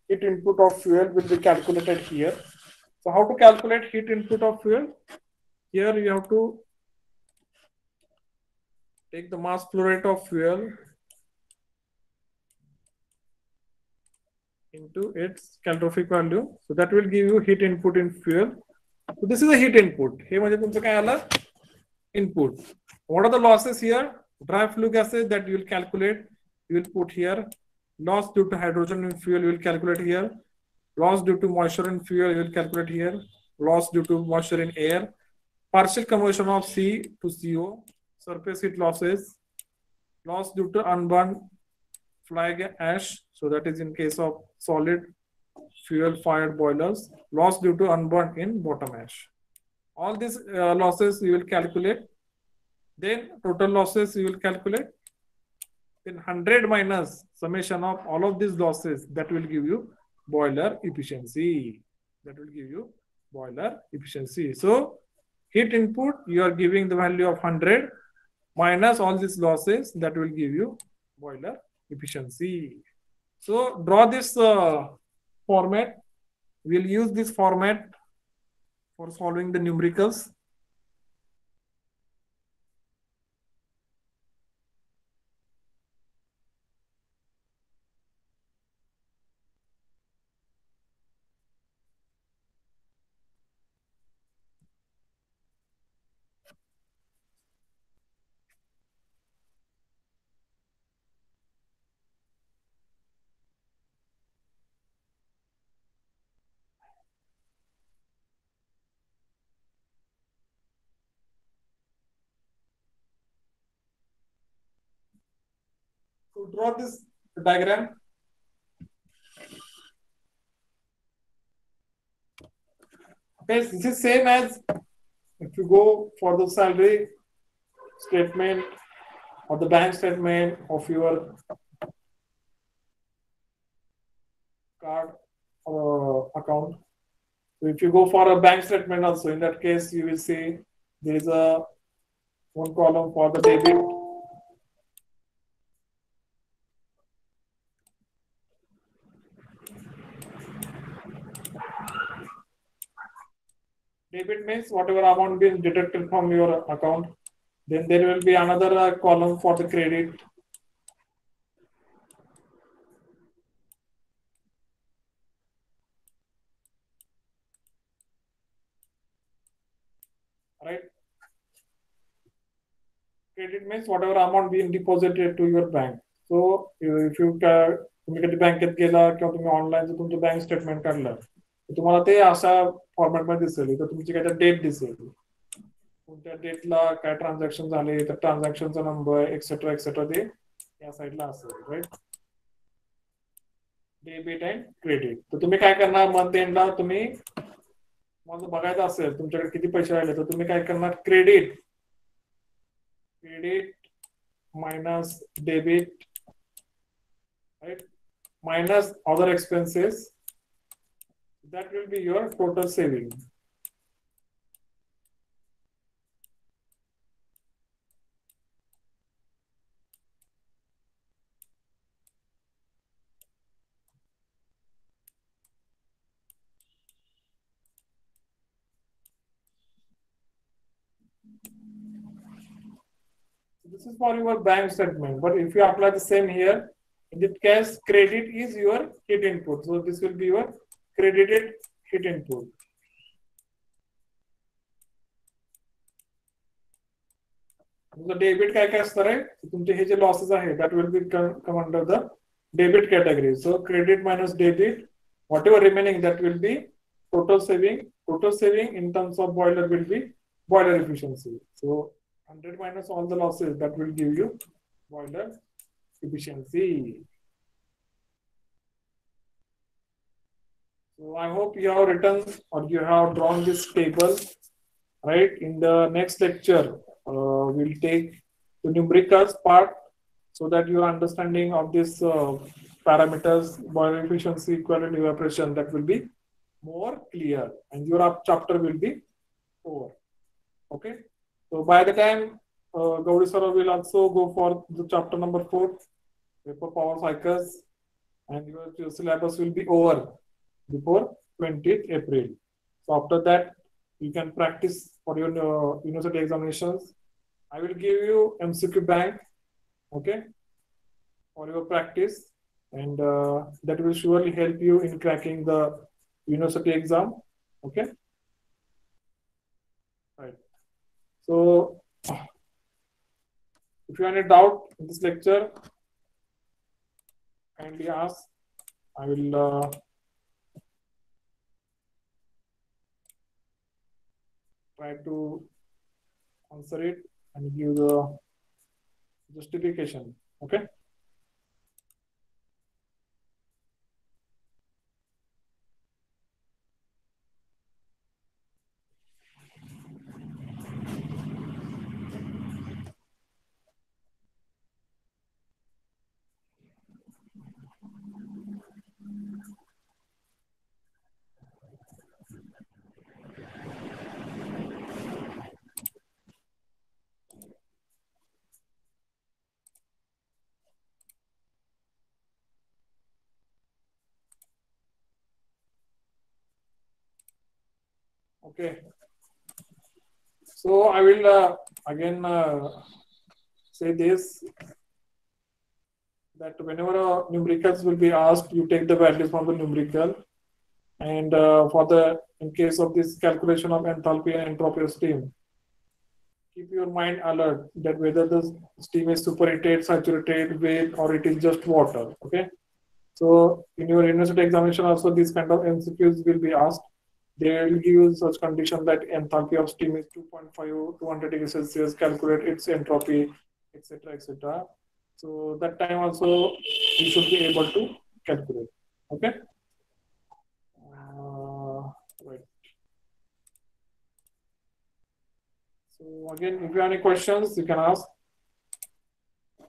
heat input of fuel will be calculated here. So how to calculate heat input of fuel? Here you have to take the mass flow rate of fuel into its calorific value. So that will give you heat input in fuel. So this is a heat input. Here म्हणजे तुमचं काय आलं? Input. What are the losses here? Dry flue gases that you will calculate. You will put here. Loss due to hydrogen in fuel, you will calculate here. Loss due to moisture in fuel, you will calculate here. Loss due to moisture in air. Partial conversion of C to CO. Surface heat losses. Loss due to unburned fly ash. So that is in case of solid fuel fired boilers. Loss due to unburned in bottom ash. All these losses you will calculate. Then total losses you will calculate. Then 100 minus summation of all of these losses, that will give you boiler efficiency. That will give you boiler efficiency. So heat input, you are giving the value of 100 minus all these losses, that will give you boiler efficiency. So draw this format. We'll use this format for solving the numericals. So draw this diagram. Okay, this is same as if you go for the salary statement or the bank statement of your card account. So if you go for a bank statement also, in that case, you will see there is a one column for the debit. Debit means whatever amount being deducted from your account. Then there will be another column for the credit. Right? Credit means whatever amount being deposited to your bank. So if you तुम्ही कधी बँकेत गेला किंवा तुम्ही online जर तुमचं bank statement काढलं तर तुम्हाला ते अशा फॉर्मॅटमध्ये दिसेल तर तुमची काय डेट दिसेल कोणत्या डेटला काय ट्रान्झॅक्शन झाले तर ट्रान्झॅक्शनचा नंबर एक्सेट्रा एक्सेट्रा ते या साईडला असेल राईट डेबिट अँड क्रेडिट तर तुम्ही काय करणार मंथ एंडला तुम्ही मला बघायचं असेल तुमच्याकडे किती पैसे राहिले तर तुम्ही काय करणार credit minus debit, right? Minus other expenses. That will be your total saving. This is for your bank statement, but if you apply the same here, in this case, credit is your hit input. So this will be your credited hit input. The debit काय असणार आहे तुमचे हे जे losses आहे that will be come under the debit category. So credit minus debit, whatever remaining that will be total saving. Total saving in terms of boiler will be boiler efficiency. So 100 minus all the losses that will give you boiler efficiency. So I hope you have written or you have drawn this table, right? In the next lecture, we'll take the numericals part so that your understanding of this parameters, boiler efficiency, equivalent evaporation, that will be more clear and your chapter will be over. Okay. So by the time Gauri sir will also go for the chapter number 4, vapor power cycles, and your syllabus will be over before 20th April. So after that, you can practice for your university examinations. I will give you MCQ bank, okay, for your practice, and that will surely help you in cracking the university exam, okay. Right. So, if you have any doubt in this lecture, kindly ask. I will try to answer it and give the justification. Okay. Okay. So I will again say this, that whenever numericals will be asked, you take the values from the numerical, and for the in case of this calculation of enthalpy and entropy of steam, keep your mind alert that whether the steam is superheated, saturated, vape, or it is just water. Okay. So in your university examination also these kind of MCQs will be asked. They will give you such condition that enthalpy of steam is 2.5, 200 degrees Celsius, calculate its entropy, etc., etc. So that time also you should be able to calculate. Okay. Right. So again, if you have any questions, you can ask.